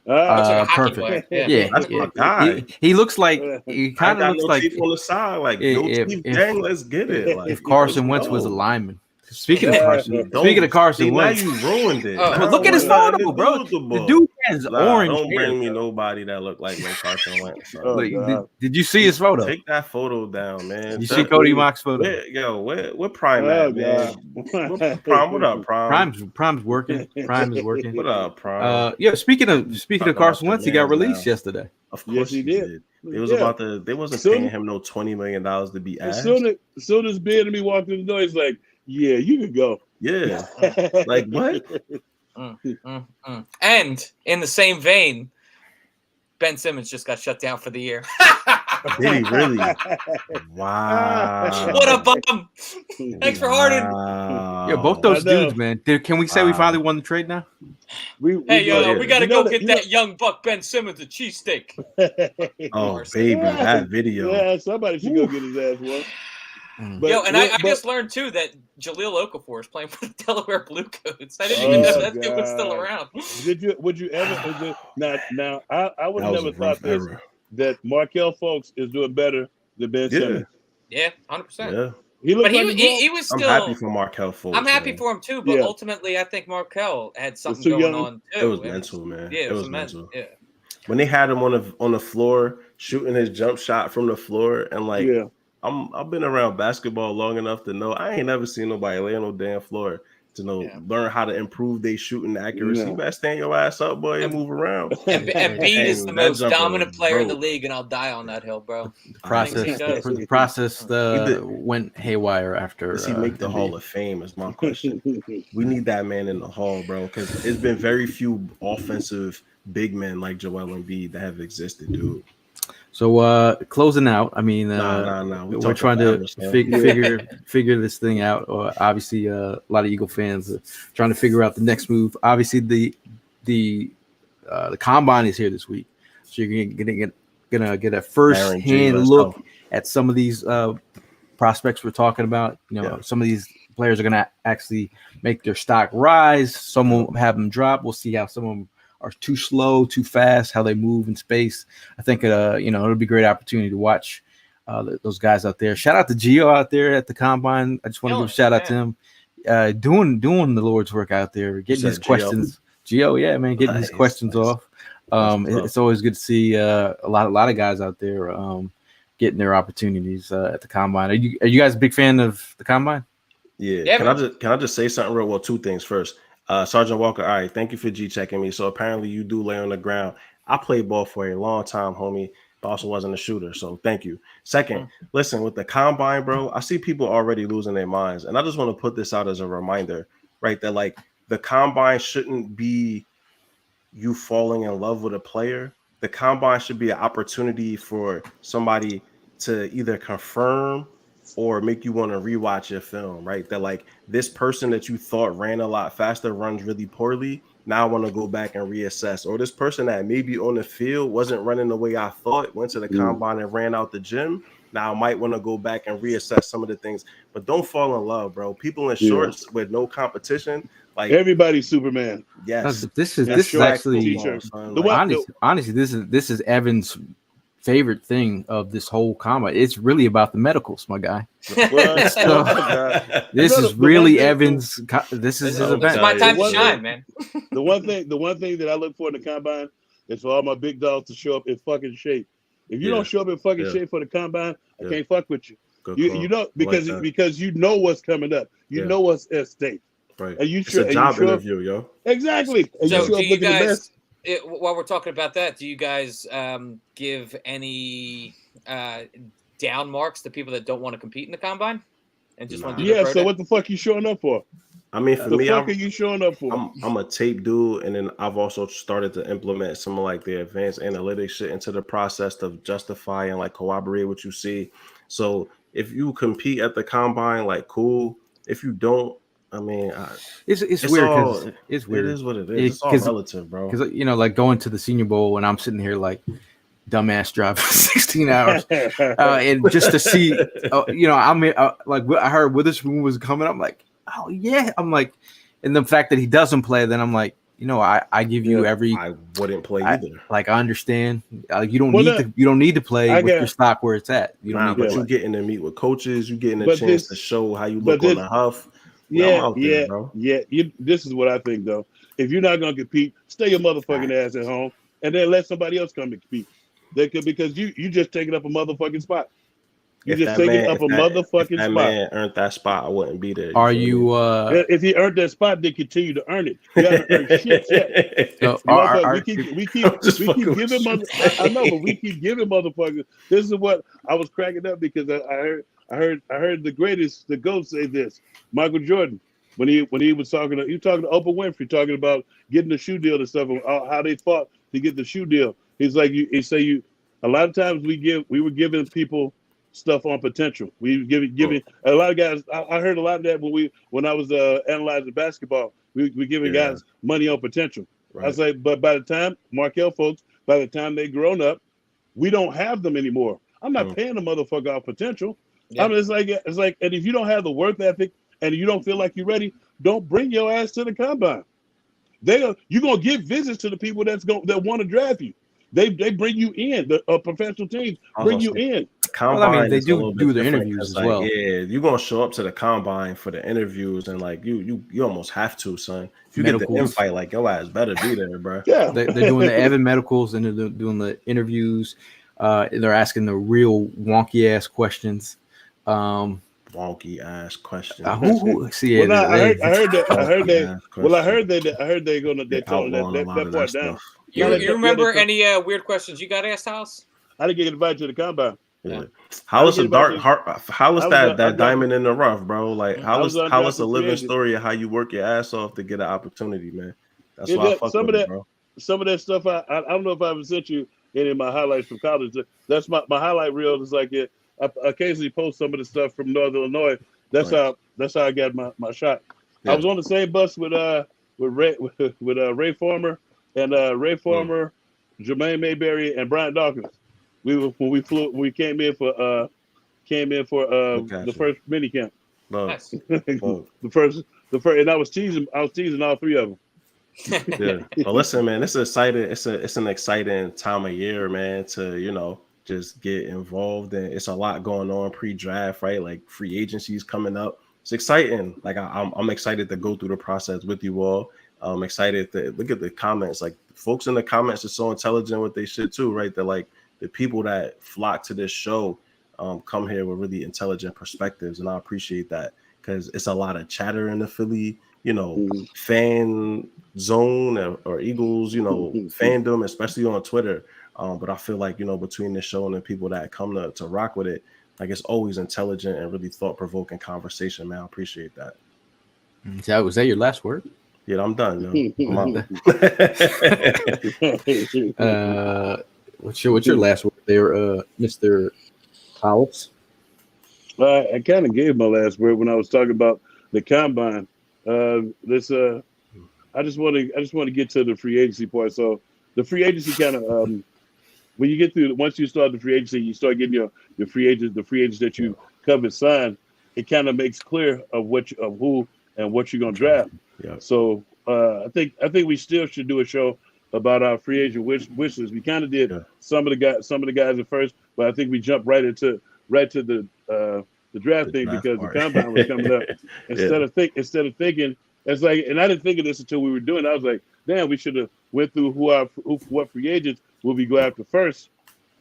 [SPEAKER 2] Perfect. Yeah,
[SPEAKER 3] that's my guy.
[SPEAKER 2] He looks like he kind of looks like
[SPEAKER 3] teeth on the side. Like no teeth, dang, let's get it. Like,
[SPEAKER 2] if Carson Wentz was a lineman. Speaking of Carson Wentz,
[SPEAKER 3] now you ruined it.
[SPEAKER 2] Look at his photo, bro. The dude has orange
[SPEAKER 3] Don't
[SPEAKER 2] hair.
[SPEAKER 3] bring me nobody that look like Carson Wentz.
[SPEAKER 2] Did you see his photo?
[SPEAKER 3] Take that photo down, man.
[SPEAKER 2] You see Cody Mock's photo?
[SPEAKER 3] Where Prime at, man? Prime, what up, Prime?
[SPEAKER 2] Prime's working. Prime is working.
[SPEAKER 3] What up, Prime?
[SPEAKER 2] Speaking of Carson Wentz, he got released yesterday.
[SPEAKER 3] Of course he did. It was they wasn't paying him no $20 million to be asked.
[SPEAKER 5] As soon as Ben walked in the door, he's like, yeah, you can go.
[SPEAKER 3] Yeah. Like what?
[SPEAKER 4] And in the same vein, Ben Simmons just got shut down for the year.
[SPEAKER 3] Did he really? Wow.
[SPEAKER 4] What a bum. Thanks for Harden.
[SPEAKER 2] Yeah, both those dudes, man. Can we say we finally won the trade now?
[SPEAKER 4] We got to go get that young buck Ben Simmons a cheesesteak.
[SPEAKER 3] Oh, baby, that video.
[SPEAKER 5] Yeah, somebody should go get his ass one.
[SPEAKER 4] But, I just learned too that Jahlil Okafor is playing for the Delaware Blue Coats. I didn't even know that dude was still around.
[SPEAKER 5] Would you ever? Now, I would have never thought this that Markel Fultz is doing better than Ben Simmons.
[SPEAKER 4] Yeah, 100%.
[SPEAKER 3] Yeah.
[SPEAKER 4] He was still.
[SPEAKER 3] I'm happy for Markel Fultz.
[SPEAKER 4] I'm happy for him too, but ultimately, I think Markel had something going on too.
[SPEAKER 3] It was mental, man.
[SPEAKER 4] Yeah, it was mental. Yeah.
[SPEAKER 3] When they had him on the floor shooting his jump shot from the floor, and like. Yeah. I've been around basketball long enough to know I ain't never seen nobody lay on no damn floor to learn how to improve their shooting accuracy. You better stand your ass up, boy, and move around.
[SPEAKER 4] And Embiid is the most dominant player in the league, and I'll die on that hill, bro.
[SPEAKER 2] The process went haywire after.
[SPEAKER 3] Does he make the Hall of Fame? Is my question. We need that man in the Hall, bro, because there's been very few offensive big men like Joel Embiid that have existed, dude.
[SPEAKER 2] So closing out, I mean, we're trying to figure this thing out. Obviously, a lot of Eagle fans are trying to figure out the next move. Obviously, the combine is here this week, so you're gonna get a first hand look at some of these prospects we're talking about. Some of these players are gonna actually make their stock rise. Some will have them drop. We'll see how some of them are too slow, too fast, how they move in space. I think it'll be a great opportunity to watch those guys out there. Shout out to Gio out there at the combine. I just want to give a shout out to him, doing the Lord's work out there, getting these questions. Gio, yeah, man, getting these questions off. It's always good to see a lot of guys out there getting their opportunities at the combine. Are you guys a big fan of the combine?
[SPEAKER 3] Yeah. Can I just say something real? Well, two things. First. Sergeant Walker, all right, thank you for checking me. So apparently you do lay on the ground. I played ball for a long time, homie, but also wasn't a shooter. So thank you. Second, listen, with the combine, bro, I see people already losing their minds. And I just want to put this out as a reminder, right? That like the combine shouldn't be you falling in love with a player. The combine should be an opportunity for somebody to either confirm or make you want to rewatch your film, right? That like this person that you thought ran a lot faster runs really poorly. Now I want to go back and reassess. Or this person that maybe on the field wasn't running the way I thought, went to the combine and ran out the gym. Now I might want to go back and reassess some of the things. But don't fall in love, bro. People in shorts with no competition. Like
[SPEAKER 5] everybody's Superman.
[SPEAKER 2] Yes. This is actually honestly, this is Evan's favorite thing of this whole combine. It's really about the medicals, my guy. This is really Evan's. This is his event.
[SPEAKER 4] It's my time to shine, man.
[SPEAKER 5] The one thing that I look for in the combine is for all my big dogs to show up in fucking shape. If you don't show up in fucking shape for the combine, I can't fuck with you.
[SPEAKER 3] Good
[SPEAKER 5] You
[SPEAKER 3] call.
[SPEAKER 5] you know
[SPEAKER 3] I like that.
[SPEAKER 5] because you know what's coming up. You
[SPEAKER 3] Yeah.
[SPEAKER 5] know what's at stake.
[SPEAKER 3] Right.
[SPEAKER 5] And you
[SPEAKER 3] It's a job interview, yo.
[SPEAKER 5] Exactly. And you
[SPEAKER 4] So,
[SPEAKER 5] show
[SPEAKER 4] do
[SPEAKER 5] up
[SPEAKER 4] you
[SPEAKER 5] looking a mess.
[SPEAKER 4] guys, while we're talking about that, do you guys give any down marks to people that don't want to compete in the combine and just want to do their
[SPEAKER 5] Yeah,
[SPEAKER 4] pro
[SPEAKER 5] so
[SPEAKER 4] day?
[SPEAKER 5] what the fuck you showing up for?
[SPEAKER 3] I mean, for
[SPEAKER 5] The
[SPEAKER 3] me,
[SPEAKER 5] fuck are you showing up for?
[SPEAKER 3] I'm a tape dude, and then I've also started to implement some of like the advanced analytics shit into the process of justify and like corroborate what you see. So if you compete at the combine, like cool. If you don't, I mean,
[SPEAKER 2] It's weird because it's weird.
[SPEAKER 3] It is what it is. It's all relative, bro.
[SPEAKER 2] Because like going to the Senior Bowl and I'm sitting here like dumbass driving 16 hours, and just to see, I mean, like I heard Witherspoon was coming. I'm like, oh yeah. I'm like, and the fact that he doesn't play, then I'm like, I give you every.
[SPEAKER 3] I wouldn't play either.
[SPEAKER 2] Like I understand, you don't need to play with your stock where it's at. You don't need
[SPEAKER 3] but
[SPEAKER 2] to
[SPEAKER 3] you
[SPEAKER 2] play.
[SPEAKER 3] getting to meet with coaches, you getting a chance to show how you look on the huff.
[SPEAKER 5] Yeah,
[SPEAKER 3] I'm out there, bro.
[SPEAKER 5] Yeah. This is what I think though. If you're not gonna compete, stay your motherfucking ass at home, and then let somebody else come and compete. Because you just taking up a motherfucking spot. You just taking up a motherfucking
[SPEAKER 3] if that
[SPEAKER 5] spot.
[SPEAKER 3] Man earned that spot, I wouldn't be there.
[SPEAKER 2] Are you?
[SPEAKER 5] If he earned that spot, they continue to earn it. You haven't earned shit yet.
[SPEAKER 2] So
[SPEAKER 5] we keep giving I know, but we keep giving motherfuckers. This is what I was cracking up because I heard the GOAT say this. Michael Jordan, when he was talking to Oprah Winfrey, talking about getting the shoe deal and stuff, and how they fought to get the shoe deal. He's like, a lot of times we were giving people stuff on potential. We were giving a lot of guys. I heard a lot of that when I was analyzing basketball. We giving guys money on potential. Right. I was like, but by the time Markel folks, by the time they grown up, we don't have them anymore. I'm not paying a motherfucker off potential. Yeah. I mean, it's like, and if you don't have the work ethic and you don't feel like you're ready, don't bring your ass to the combine. You're gonna give visits to the people that want to draft you. They bring you in. The professional teams bring you in.
[SPEAKER 3] Combine
[SPEAKER 2] they do the interviews as well.
[SPEAKER 3] Yeah, you're gonna show up to the combine for the interviews, and like you almost have to, son. If you get the invite, like your ass better be there, bro.
[SPEAKER 5] Yeah,
[SPEAKER 2] they're doing the Evan medicals and they're doing the interviews. They're asking the real wonky ass questions.
[SPEAKER 3] Wonky ass questions.
[SPEAKER 5] I heard that. Well, I heard they're gonna tone that part down.
[SPEAKER 4] You remember any weird questions you got asked, House?
[SPEAKER 5] I didn't get invited to the combine.
[SPEAKER 3] Yeah. How is that diamond in the rough, bro? Like how is the living story of how you work your ass off to get an opportunity, man? That's why I fuck with it, bro.
[SPEAKER 5] Some of that stuff I don't know if I ever sent you any of my highlights from college. That's my highlight reel is like it. I occasionally post some of the stuff from Northern Illinois. That's how I got my shot. Yeah. I was on the same bus with Ray Farmer and Jermaine Mayberry and Brian Dawkins. We came in for the first mini camp.
[SPEAKER 4] Nice.
[SPEAKER 5] the first, and I was teasing all three of them.
[SPEAKER 3] Yeah. Well, listen, man, it's exciting. It's an exciting time of year, man, to just get involved, and it's a lot going on pre-draft, right? Like free agencies coming up. It's exciting. Like I'm excited to go through the process with you all. I'm excited to look at the comments. Like folks in the comments are so intelligent with their shit too, right? They're like the people that flock to this show come here with really intelligent perspectives, and I appreciate that because it's a lot of chatter in the Philly, fan zone or Eagles, fandom, especially on Twitter. But I feel like, between the show and the people that come to rock with it, like it's always intelligent and really thought-provoking conversation, man. I appreciate that.
[SPEAKER 2] Was that your last word?
[SPEAKER 3] Yeah, I'm done.
[SPEAKER 2] What's your last word there, Mr. Hollis?
[SPEAKER 5] I kind of gave my last word when I was talking about the combine. I just want to get to the free agency part. So the free agency kind of when you get through, once you start the free agency, you start getting your free agents, the free agents that you covered sign. It kind of makes clear of who and what you're gonna draft. Yeah. So I think we still should do a show about our free agent wish list. We kind of did some of the guys at first, but I think we jumped right to the draft thing because the combine was coming up. Instead of thinking, it's like, and I didn't think of this until we were doing it. I was like, damn, we should have went through what free agents will we go after first,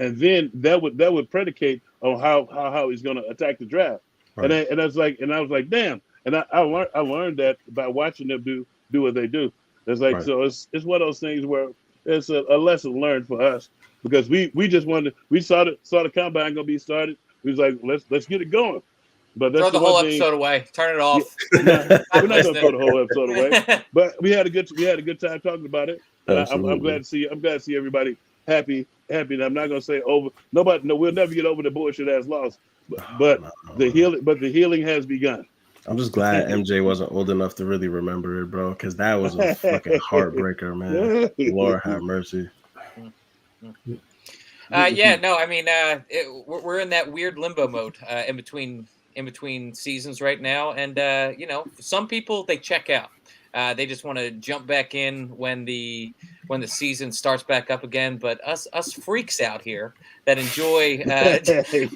[SPEAKER 5] and then that would predicate on how he's going to attack the draft.
[SPEAKER 3] Right.
[SPEAKER 5] And I was like, damn. And I learned that by watching them do what they do. It's like,
[SPEAKER 3] Right.
[SPEAKER 5] so it's one of those things where it's a lesson learned for us, because we just wanted, we saw the combine gonna be started. We was like, let's get it going. But that's
[SPEAKER 4] Throw the whole episode away. Turn it off.
[SPEAKER 5] Yeah, we're not gonna throw the whole episode away. But we had a good time talking about it. And I'm glad to see everybody happy. And I'm not gonna say over. We'll never get over the bullshit ass loss. But the healing has begun.
[SPEAKER 3] I'm just glad MJ wasn't old enough to really remember it, bro, because that was a fucking heartbreaker, man. Lord have mercy.
[SPEAKER 4] Yeah, no, I mean, we're in that weird limbo mode in between seasons right now, and you know, some people they check out. They just want to jump back in when the season starts back up again. But us freaks out here that enjoy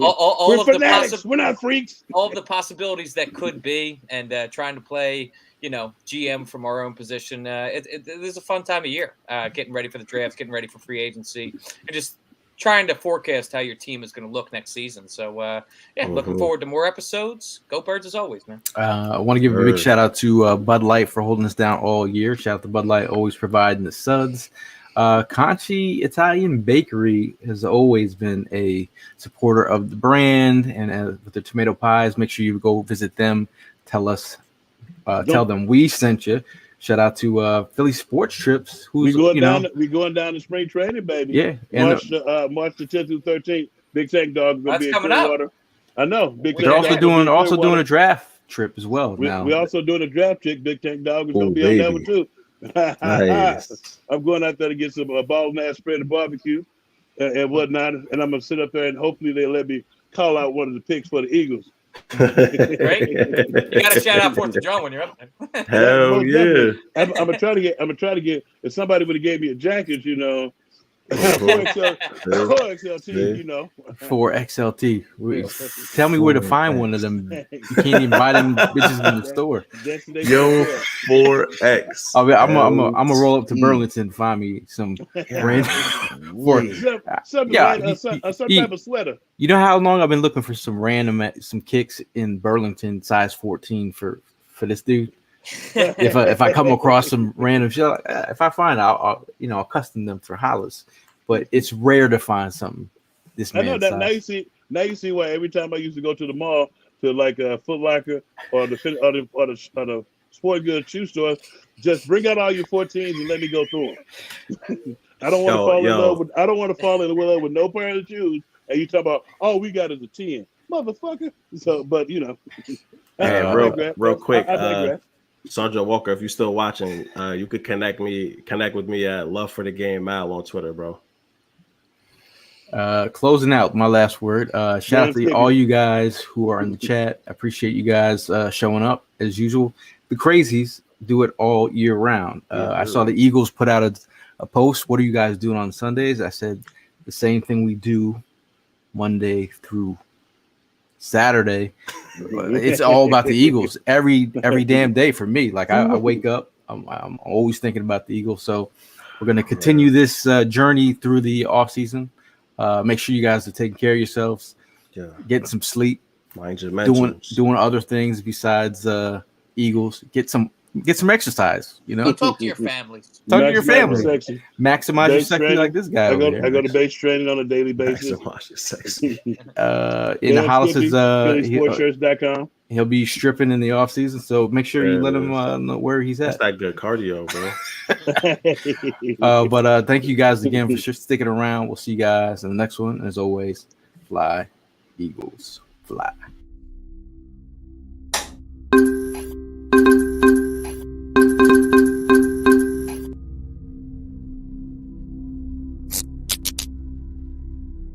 [SPEAKER 4] all of
[SPEAKER 5] fanatics. We're not freaks.
[SPEAKER 4] All of the possibilities that could be, and trying to play, you know, GM from our own position. It is a fun time of year. Getting ready for the drafts, getting ready for free agency, and just trying to forecast how your team is going to look next season. So, looking forward to more episodes. Go Birds as always, man.
[SPEAKER 2] I want to give a big shout out to Bud Light for holding us down all year. Shout out to Bud Light, always providing the suds. Conchi Italian Bakery has always been a supporter of the brand, and with the tomato pies, make sure you go visit them. Tell them we sent you. Shout out to Philly Sports Trips. Who's
[SPEAKER 5] we going down to spring training, baby.
[SPEAKER 2] Yeah,
[SPEAKER 5] March the 10th through 13th. Big Tank Dog gonna be in Clearwater. I know.
[SPEAKER 2] They're also doing a draft trip as well. Now
[SPEAKER 5] we also doing a draft trick. Big Tank Dog is gonna be on that one too. Nice. I'm going out there to get some ball and ass spread and barbecue and whatnot, and I'm gonna sit up there and hopefully they let me call out one of the picks for the Eagles.
[SPEAKER 4] Right? You got to shout out 4th of Jawn when you're up there.
[SPEAKER 3] Hell yeah!
[SPEAKER 5] I'm gonna try to get. If somebody would have gave me a jacket, you know, 4XLT, you know,
[SPEAKER 2] 4XLT. Tell me where to find one of them. You can't even buy them bitches in the store.
[SPEAKER 3] Yo, 4X.
[SPEAKER 2] I'm gonna roll up to Burlington and find me some brand
[SPEAKER 5] some type of sweater.
[SPEAKER 2] You know how long I've been looking for some kicks in Burlington size 14 for this dude. If I come across some random shit, if I find I'll custom them for Hollis, but it's rare to find something this man. I know that
[SPEAKER 5] size. Now you see why every time I used to go to the mall to like a Foot Locker or the sport goods shoe store, just bring out all your 14s and let me go through them. I don't want to fall in love with no pair of shoes. And you talk about, oh, we got it a 10, motherfucker. So, but you know,
[SPEAKER 3] real quick. Sandra Walker, if you're still watching, you could connect with me at Love for the Game Mal on Twitter, bro.
[SPEAKER 2] Closing out, my last word. Shout out to all you guys who are in the chat. I appreciate you guys showing up as usual. The crazies do it all year round. I saw the Eagles put out a post. What are you guys doing on Sundays? I said the same thing we do Monday through Saturday. It's all about the Eagles every damn day for me. Like I wake up, I'm always thinking about the Eagles. So we're going to continue this journey through the off season. Make sure you guys are taking care of yourselves, getting some sleep,
[SPEAKER 3] mind your mentions,
[SPEAKER 2] doing other things besides Eagles. Get some exercise. You know,
[SPEAKER 4] go talk to your family.
[SPEAKER 2] Talk to your family. Maximize your sexy like this guy.
[SPEAKER 5] I go to base training on a daily basis.
[SPEAKER 3] Maximize your sexy.
[SPEAKER 2] In the Hollis's
[SPEAKER 5] sportshirts.com.
[SPEAKER 2] He'll be stripping in the off season, so make sure you let him know where he's at.
[SPEAKER 3] That's that good cardio,
[SPEAKER 2] bro. But thank you guys again for sticking around. We'll see you guys in the next one. As always, fly, Eagles, fly.